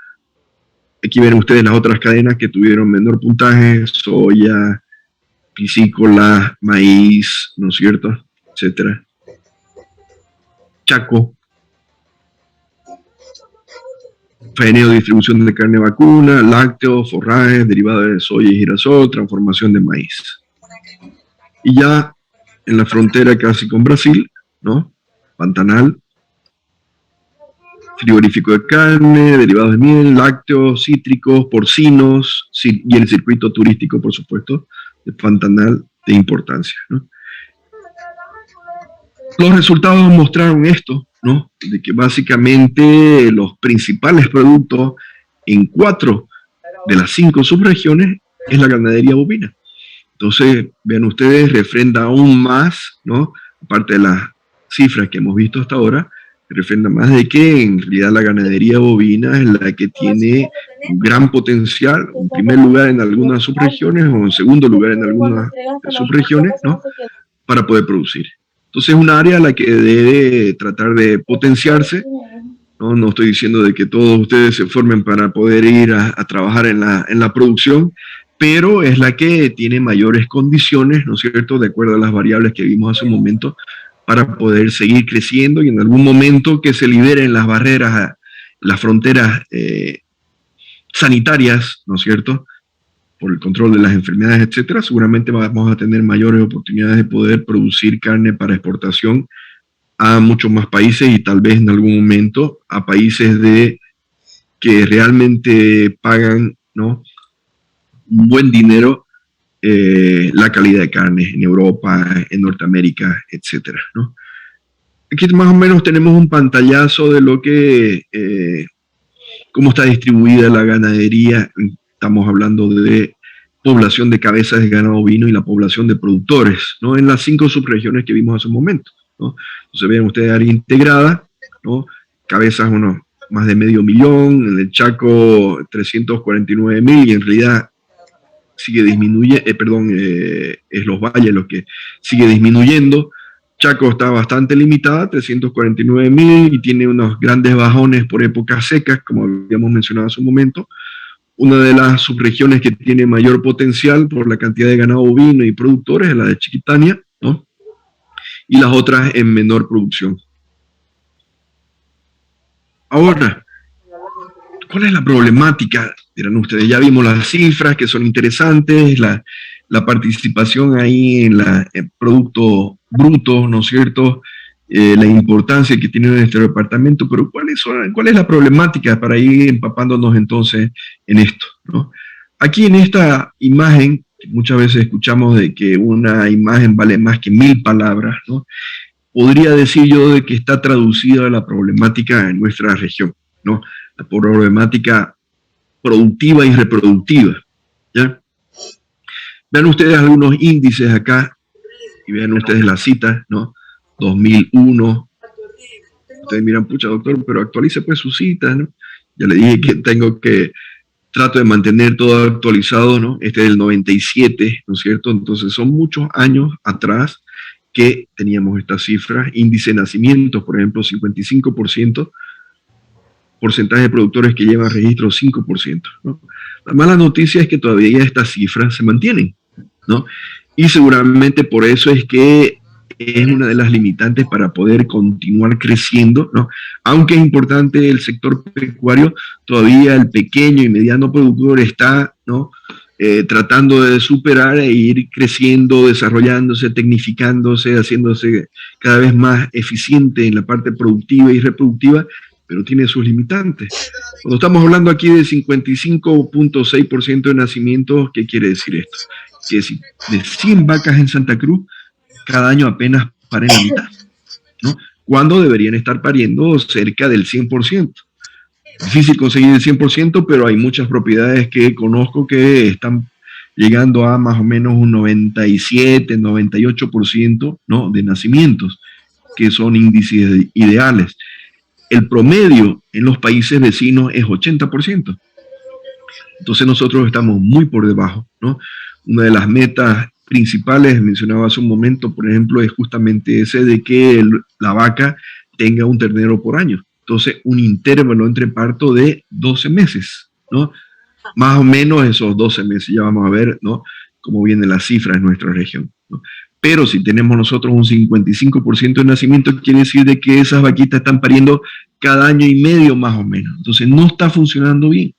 Aquí ven ustedes las otras cadenas que tuvieron menor puntaje, soya, piscícola, maíz, ¿no es cierto?, etcétera. Chaco, faeneo, distribución de carne vacuna, lácteos, forrajes, derivados de soya y girasol, transformación de maíz. Y ya en la frontera casi con Brasil, ¿no? Pantanal, frigorífico de carne, derivados de miel, lácteos, cítricos, porcinos, y el circuito turístico, por supuesto, de Pantanal de importancia, ¿no? Los resultados mostraron esto, ¿no? De que básicamente los principales productos en 4 de las 5 subregiones es la ganadería bovina. Entonces, vean ustedes, refrenda aún más, ¿no? Aparte de las cifras que hemos visto hasta ahora, refrenda más de que en realidad la ganadería bovina es la que tiene un gran potencial, en primer lugar en algunas subregiones o en segundo lugar en algunas subregiones, ¿no? Para poder producir. Entonces es un área a la que debe tratar de potenciarse, ¿no? No estoy diciendo de que todos ustedes se formen para poder ir a trabajar en la producción, pero es la que tiene mayores condiciones, ¿no es cierto?, de acuerdo a las variables que vimos hace un momento, para poder seguir creciendo y en algún momento que se liberen las barreras, las fronteras sanitarias, ¿no es cierto?, por el control de las enfermedades, etcétera, seguramente vamos a tener mayores oportunidades de poder producir carne para exportación a muchos más países y tal vez en algún momento a países que realmente pagan, ¿no?, un buen dinero la calidad de carne en Europa, en Norteamérica, etcétera, ¿no? Aquí más o menos tenemos un pantallazo de lo que, cómo está distribuida la ganadería. Estamos hablando de población de cabezas de ganado ovino y la población de productores, ¿no?, en las 5 subregiones que vimos hace un momento, ¿no? Entonces ven ustedes área integrada, ¿no?, cabezas más de 500.000, en el Chaco 349.000 y en realidad sigue disminuyendo, es los valles los que sigue disminuyendo. Chaco está bastante limitada, 349.000 y tiene unos grandes bajones por épocas secas, como habíamos mencionado hace un momento. Una de las subregiones que tiene mayor potencial por la cantidad de ganado ovino y productores es la de Chiquitania, ¿no?, y las otras en menor producción. Ahora, ¿cuál es la problemática? Dirán ustedes, ya vimos las cifras que son interesantes, la participación ahí en el producto bruto, ¿no es cierto?, la importancia que tiene nuestro departamento, pero ¿cuál es la problemática para ir empapándonos entonces en esto, ¿no? Aquí en esta imagen, muchas veces escuchamos de que una imagen vale más que 1000 palabras, ¿no? Podría decir yo de que está traducida la problemática en nuestra región, ¿no? La problemática productiva y reproductiva, ¿ya? Vean ustedes algunos índices acá, y vean ustedes las citas, ¿no? 2001, ustedes miran, pucha doctor, pero actualice pues sus citas, ¿no? Ya le dije que trato de mantener todo actualizado, ¿no? Este es del 97, ¿no es cierto? Entonces son muchos años atrás que teníamos estas cifras. Índice de nacimientos, por ejemplo, 55%, porcentaje de productores que llevan registro 5%, ¿no? La mala noticia es que todavía estas cifras se mantienen, ¿no? Y seguramente por eso es que es una de las limitantes para poder continuar creciendo, ¿no? Aunque es importante el sector pecuario, todavía el pequeño y mediano productor está, ¿no? Tratando de superar e ir creciendo, desarrollándose, tecnificándose, haciéndose cada vez más eficiente en la parte productiva y reproductiva, pero tiene sus limitantes. Cuando estamos hablando aquí de 55.6% de nacimientos, ¿qué quiere decir esto? Que si de 100 vacas en Santa Cruz, cada año apenas paren la mitad, ¿no? Cuando deberían estar pariendo cerca del 100%. Difícil conseguir el 100%, pero hay muchas propiedades que conozco que están llegando a más o menos un 97, 98%, ¿no? De nacimientos, que son índices ideales. El promedio en los países vecinos es 80%. Entonces nosotros estamos muy por debajo, ¿no? Una de las metas principales, mencionaba hace un momento, por ejemplo, es justamente ese de que la vaca tenga un ternero por año. Entonces, un intervalo entre parto de 12 meses, ¿no? Más o menos esos 12 meses, ya vamos a ver, ¿no? Cómo vienen las cifras en nuestra región, ¿no? Pero si tenemos nosotros un 55% de nacimiento, quiere decir de que esas vaquitas están pariendo cada año y medio más o menos. Entonces, no está funcionando bien.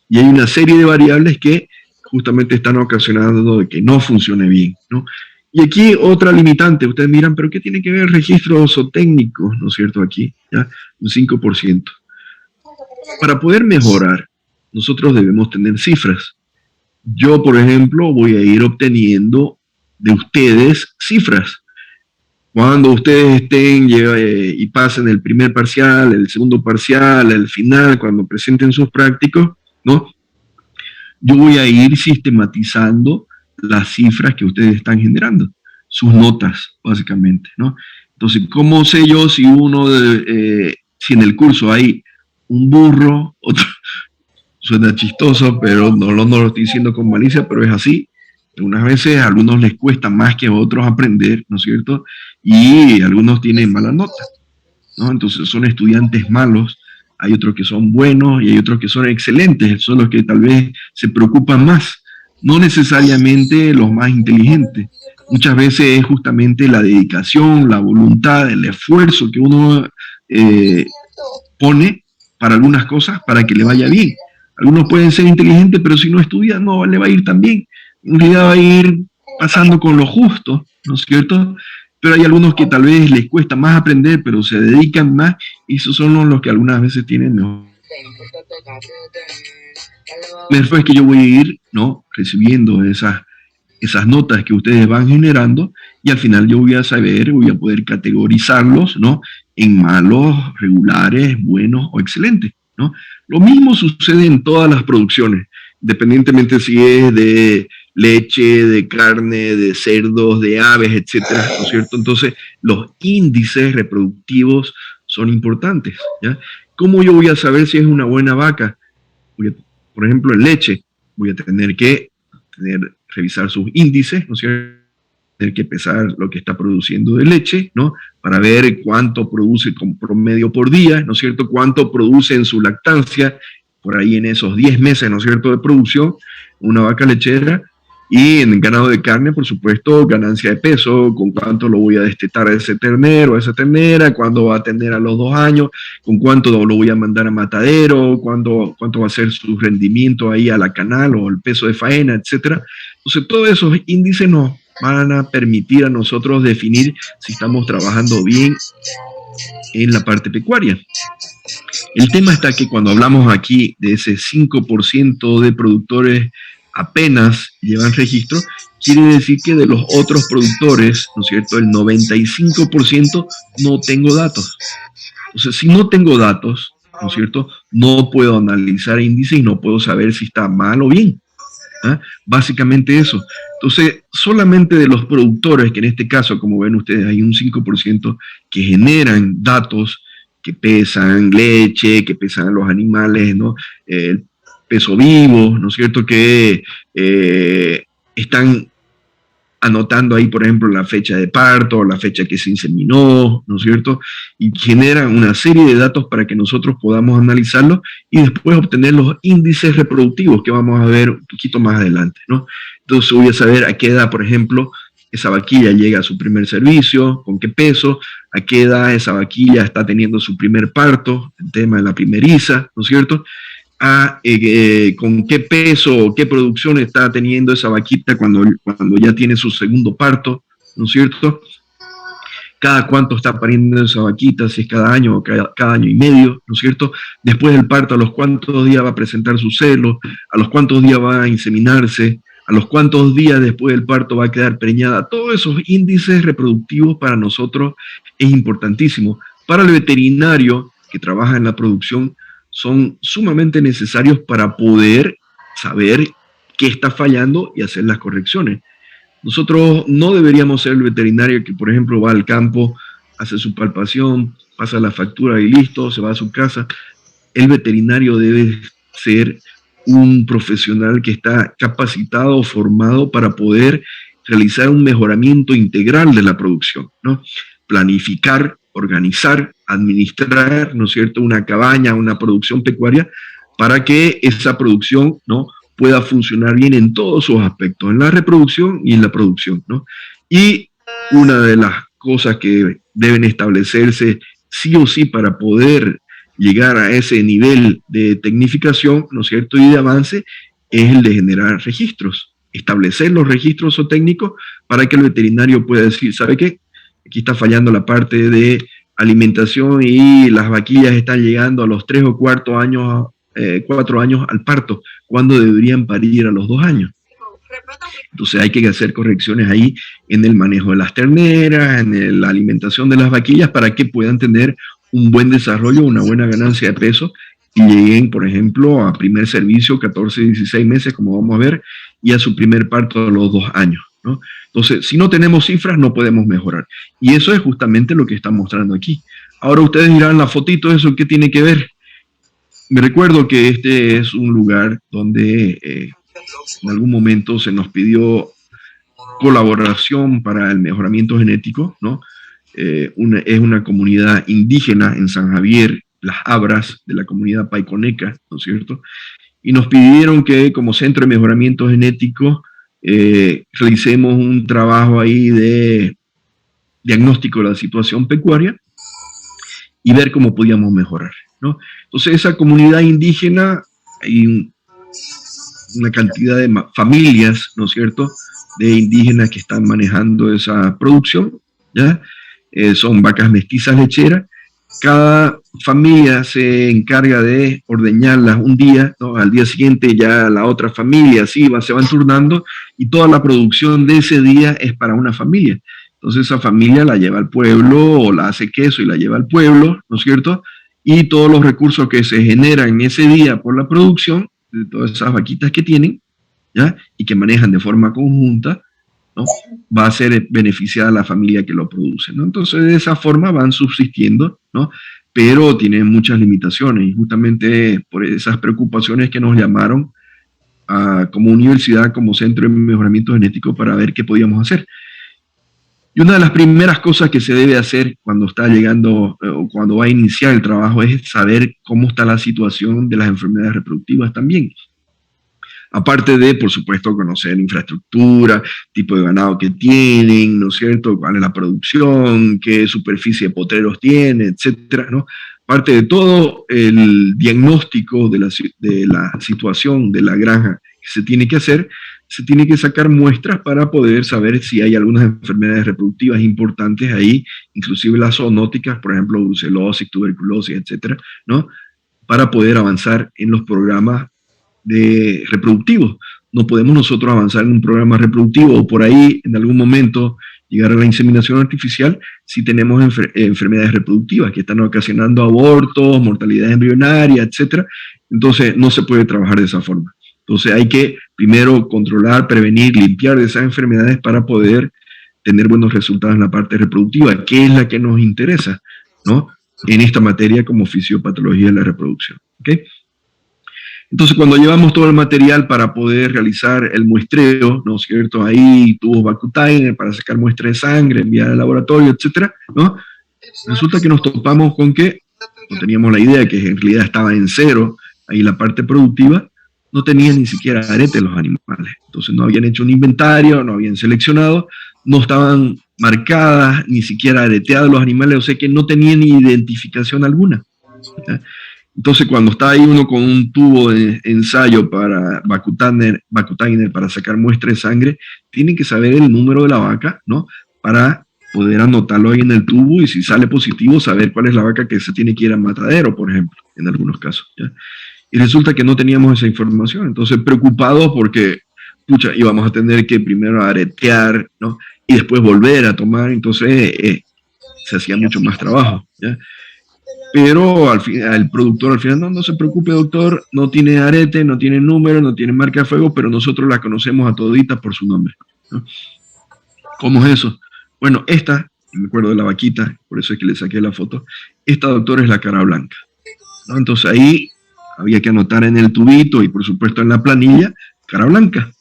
Y hay una serie de variables que justamente están ocasionando de que no funcione bien, ¿no? Y aquí otra limitante, ustedes miran, pero ¿qué tiene que ver el registro zootécnico, ¿no es cierto? Aquí, ¿ya? Un 5%. Para poder mejorar, nosotros debemos tener cifras. Yo, por ejemplo, voy a ir obteniendo de ustedes cifras. Cuando ustedes estén y pasen el primer parcial, el segundo parcial, el final, cuando presenten sus prácticos, ¿no? Yo voy a ir sistematizando las cifras que ustedes están generando, sus notas, básicamente, ¿no? Entonces, ¿cómo sé yo si si en el curso hay un burro, otro, suena chistoso, pero no lo estoy diciendo con malicia, pero es así. Algunas veces a algunos les cuesta más que a otros aprender, ¿no es cierto? Y algunos tienen malas notas, ¿no? Entonces son estudiantes malos, hay otros que son buenos y hay otros que son excelentes, son los que tal vez se preocupan más, no necesariamente los más inteligentes. Muchas veces es justamente la dedicación, la voluntad, el esfuerzo que uno pone para algunas cosas para que le vaya bien. Algunos pueden ser inteligentes, pero si no estudian no le va a ir tan bien. En realidad va a ir pasando con lo justo, ¿no es cierto? Pero hay algunos que tal vez les cuesta más aprender, pero se dedican más, y esos son los que algunas veces tienen mejor. Después es que yo voy a ir, ¿no?, recibiendo esas notas que ustedes van generando, y al final yo voy a saber, voy a poder categorizarlos, ¿no?, en malos, regulares, buenos o excelentes, ¿no? Lo mismo sucede en todas las producciones, independientemente si es de leche, de carne, de cerdos, de aves, etcétera, ¿no es cierto? Entonces, los índices reproductivos son importantes, ¿ya? ¿Cómo yo voy a saber si es una buena vaca? Por ejemplo, en leche, voy a tener que revisar sus índices, ¿no es cierto? Tener que pesar lo que está produciendo de leche, ¿no? Para ver cuánto produce con promedio por día, ¿no es cierto? Cuánto produce en su lactancia, por ahí en esos 10 meses, ¿no es cierto?, de producción, una vaca lechera. Y en el ganado de carne, por supuesto, ganancia de peso, con cuánto lo voy a destetar a ese ternero, a esa ternera, cuándo va a tener a los 2 años, con cuánto lo voy a mandar a matadero, cuánto va a ser su rendimiento ahí a la canal o el peso de faena, etcétera. Entonces, todos esos índices nos van a permitir a nosotros definir si estamos trabajando bien en la parte pecuaria. El tema está que cuando hablamos aquí de ese 5% de productores apenas llevan registro, quiere decir que de los otros productores, ¿no es cierto?, el 95% no tengo datos. Entonces, si no tengo datos, ¿no es cierto?, no puedo analizar índices y no puedo saber si está mal o bien. ¿Ah? Básicamente eso. Entonces, solamente de los productores, que en este caso, como ven ustedes, hay un 5% que generan datos que pesan leche, que pesan los animales, ¿no? El peso vivo, ¿no es cierto?, que están anotando ahí, por ejemplo, la fecha de parto, la fecha que se inseminó, ¿no es cierto?, y generan una serie de datos para que nosotros podamos analizarlos y después obtener los índices reproductivos que vamos a ver un poquito más adelante, ¿no? Entonces voy a saber a qué edad, por ejemplo, esa vaquilla llega a su primer servicio, con qué peso, a qué edad esa vaquilla está teniendo su primer parto, el tema de la primeriza, ¿no es cierto? Con qué peso o qué producción está teniendo esa vaquita cuando ya tiene su segundo parto, ¿no es cierto? Cada cuánto está pariendo esa vaquita, si es cada año o cada año y medio, ¿no es cierto? Después del parto, a los cuántos días va a presentar su celo, a los cuántos días va a inseminarse, a los cuántos días después del parto va a quedar preñada. Todos esos índices reproductivos para nosotros es importantísimo. Para el veterinario que trabaja en la producción son sumamente necesarios para poder saber qué está fallando y hacer las correcciones. Nosotros no deberíamos ser el veterinario que, por ejemplo, va al campo, hace su palpación, pasa la factura y listo, se va a su casa. El veterinario debe ser un profesional que está capacitado, formado para poder realizar un mejoramiento integral de la producción, ¿no? Planificar, organizar, administrar, ¿no es cierto?, una cabaña, una producción pecuaria, para que esa producción, ¿no?, pueda funcionar bien en todos sus aspectos, en la reproducción y en la producción, ¿no? Y una de las cosas que deben establecerse sí o sí para poder llegar a ese nivel de tecnificación, ¿no es cierto?, y de avance, es el de generar registros, establecer los registros técnicos para que el veterinario pueda decir, ¿sabe qué? Aquí está fallando la parte de alimentación y las vaquillas están llegando a los 3 o 4 años al parto, cuando deberían parir a los 2 años. Entonces hay que hacer correcciones ahí en el manejo de las terneras, en la alimentación de las vaquillas, para que puedan tener un buen desarrollo, una buena ganancia de peso y lleguen, por ejemplo, a primer servicio 14, 16 meses, como vamos a ver, y a su primer parto a los 2 años, ¿no? Entonces, si no tenemos cifras, no podemos mejorar. Y eso es justamente lo que está mostrando aquí. Ahora ustedes dirán, la fotito, ¿eso qué tiene que ver? Me recuerdo que este es un lugar donde en algún momento se nos pidió colaboración para el mejoramiento genético, ¿no? Es una comunidad indígena en San Javier, las Abras, de la comunidad paiconeca, ¿no es cierto? Y nos pidieron que como centro de mejoramiento genético realicemos un trabajo ahí de diagnóstico de la situación pecuaria y ver cómo podíamos mejorar, ¿no? Entonces esa comunidad indígena, hay una cantidad de familias, ¿no es cierto?, de indígenas que están manejando esa producción, ¿ya? Son vacas mestizas lecheras. Cada familia se encarga de ordeñarlas un día, ¿no? Al día siguiente ya la otra familia, así se van turnando, y toda la producción de ese día es para una familia. Entonces esa familia la lleva al pueblo, o la hace queso y la lleva al pueblo, ¿no es cierto?, y todos los recursos que se generan en ese día por la producción de todas esas vaquitas que tienen, ¿ya?, y que manejan de forma conjunta, ¿no?, va a ser beneficiada a la familia que lo produce, ¿no? Entonces de esa forma van subsistiendo, ¿no?, pero tienen muchas limitaciones, y justamente por esas preocupaciones que nos llamaron como universidad, como centro de mejoramiento genético, para ver qué podíamos hacer. Y una de las primeras cosas que se debe hacer cuando está llegando o cuando va a iniciar el trabajo es saber cómo está la situación de las enfermedades reproductivas también. Aparte de, por supuesto, conocer infraestructura, tipo de ganado que tienen, ¿no es cierto?, cuál es la producción, qué superficie de potreros tiene, etcétera, ¿no? Parte de todo el diagnóstico de la situación de la granja que se tiene que hacer, se tiene que sacar muestras para poder saber si hay algunas enfermedades reproductivas importantes ahí, inclusive las zoonóticas, por ejemplo, brucelosis, tuberculosis, etcétera, ¿no?, para poder avanzar en los programas reproductivos. No podemos nosotros avanzar en un programa reproductivo o por ahí en algún momento llegar a la inseminación artificial si tenemos enfermedades reproductivas que están ocasionando abortos, mortalidad embrionaria, etcétera. Entonces no se puede trabajar de esa forma. Entonces hay que primero controlar, prevenir, limpiar de esas enfermedades para poder tener buenos resultados en la parte reproductiva, que es la que nos interesa, ¿no?, en esta materia como fisiopatología de la reproducción. ¿Okay? Entonces, cuando llevamos todo el material para poder realizar el muestreo, ¿no es cierto?, ahí tubos Vacutainer para sacar muestra de sangre, enviar al laboratorio, etcétera, ¿no?, resulta que nos topamos con que no teníamos la idea de que en realidad estaba en cero ahí la parte productiva, no tenían ni siquiera arete los animales. Entonces no habían hecho un inventario, no habían seleccionado, no estaban marcadas, ni siquiera areteados los animales, o sea que no tenían identificación alguna. ¿Ya? Entonces, cuando está ahí uno con un tubo de ensayo para Vacutainer para sacar muestra de sangre, tiene que saber el número de la vaca, ¿no? Para poder anotarlo ahí en el tubo y si sale positivo, saber cuál es la vaca que se tiene que ir al matadero, por ejemplo, en algunos casos. ¿Ya? Y resulta que no teníamos esa información. Entonces, preocupados porque, pucha, íbamos a tener que primero aretear, ¿no? Y después volver a tomar. Entonces, se hacía mucho más trabajo, ¿ya? Pero el productor al final, no se preocupe, doctor, no tiene arete, no tiene número, no tiene marca de fuego, pero nosotros la conocemos a toditas por su nombre, ¿no? ¿Cómo es eso? Bueno, me acuerdo de la vaquita, por eso es que le saqué la foto, esta doctora es la cara blanca, ¿no? Entonces ahí había que anotar en el tubito y por supuesto en la planilla, cara blanca,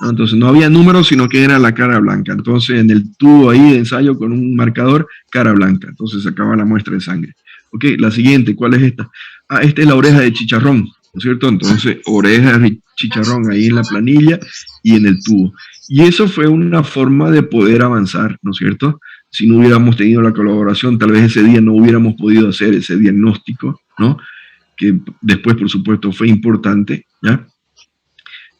¿no? Entonces no había número, sino que era la cara blanca. Entonces en el tubo ahí de ensayo con un marcador, cara blanca. Entonces sacaba la muestra de sangre. Ok, la siguiente, ¿cuál es esta? Ah, esta es la oreja de chicharrón, ¿no es cierto? Entonces, oreja de chicharrón ahí en la planilla y en el tubo. Y eso fue una forma de poder avanzar, ¿no es cierto? Si no hubiéramos tenido la colaboración, tal vez ese día no hubiéramos podido hacer ese diagnóstico, ¿no? Que después, por supuesto, fue importante, ¿ya?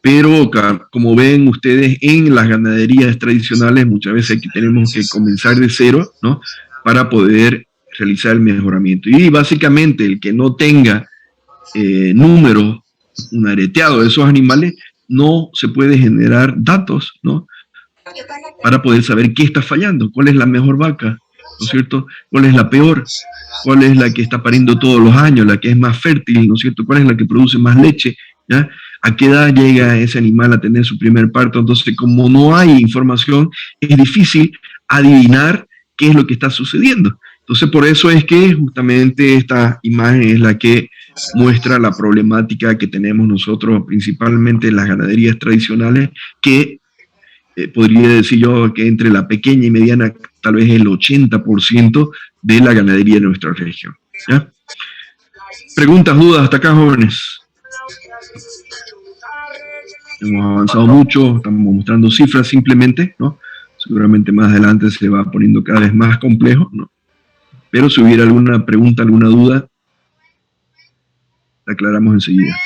Pero como ven ustedes, en las ganaderías tradicionales muchas veces tenemos que comenzar de cero, ¿no? Para poder realizar el mejoramiento. Y básicamente el que no tenga números, un areteado de esos animales, no se puede generar datos, ¿no? Para poder saber qué está fallando, cuál es la mejor vaca, ¿no es cierto? ¿Cuál es la peor? ¿Cuál es la que está pariendo todos los años, la que es más fértil, ¿no es cierto? ¿Cuál es la que produce más leche? ¿Ya? ¿A qué edad llega ese animal a tener su primer parto? Entonces, como no hay información, es difícil adivinar qué es lo que está sucediendo. Entonces, por eso es que justamente esta imagen es la que muestra la problemática que tenemos nosotros, principalmente en las ganaderías tradicionales, que podría decir yo que entre la pequeña y mediana, tal vez el 80% de la ganadería de nuestra región. ¿Ya? Preguntas, dudas hasta acá, jóvenes. Hemos avanzado mucho, estamos mostrando cifras simplemente, ¿no? Seguramente más adelante se va poniendo cada vez más complejo, ¿no? Pero si hubiera alguna pregunta, alguna duda, la aclaramos enseguida.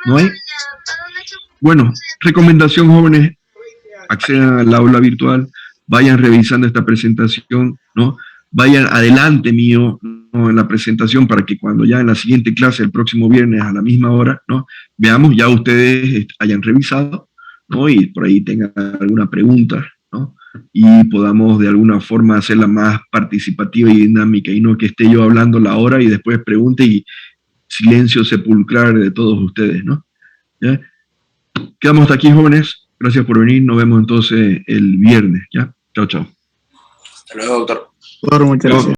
¿No hay? Bueno, recomendación, jóvenes, accedan al aula virtual, vayan revisando esta presentación, ¿no? Vayan adelante mío, ¿no? En la presentación para que cuando ya en la siguiente clase, el próximo viernes a la misma hora, ¿no? Veamos, ya ustedes hayan revisado, ¿no? Y por ahí tengan alguna pregunta, ¿no? Y podamos de alguna forma hacerla más participativa y dinámica y no que esté yo hablando la hora y después pregunte y silencio sepulcral de todos ustedes, ¿no? ¿Ya? Quedamos hasta aquí, jóvenes. Gracias por venir. Nos vemos entonces el viernes, ¿ya? Chao, chao. Hasta luego, doctor. Muchas gracias.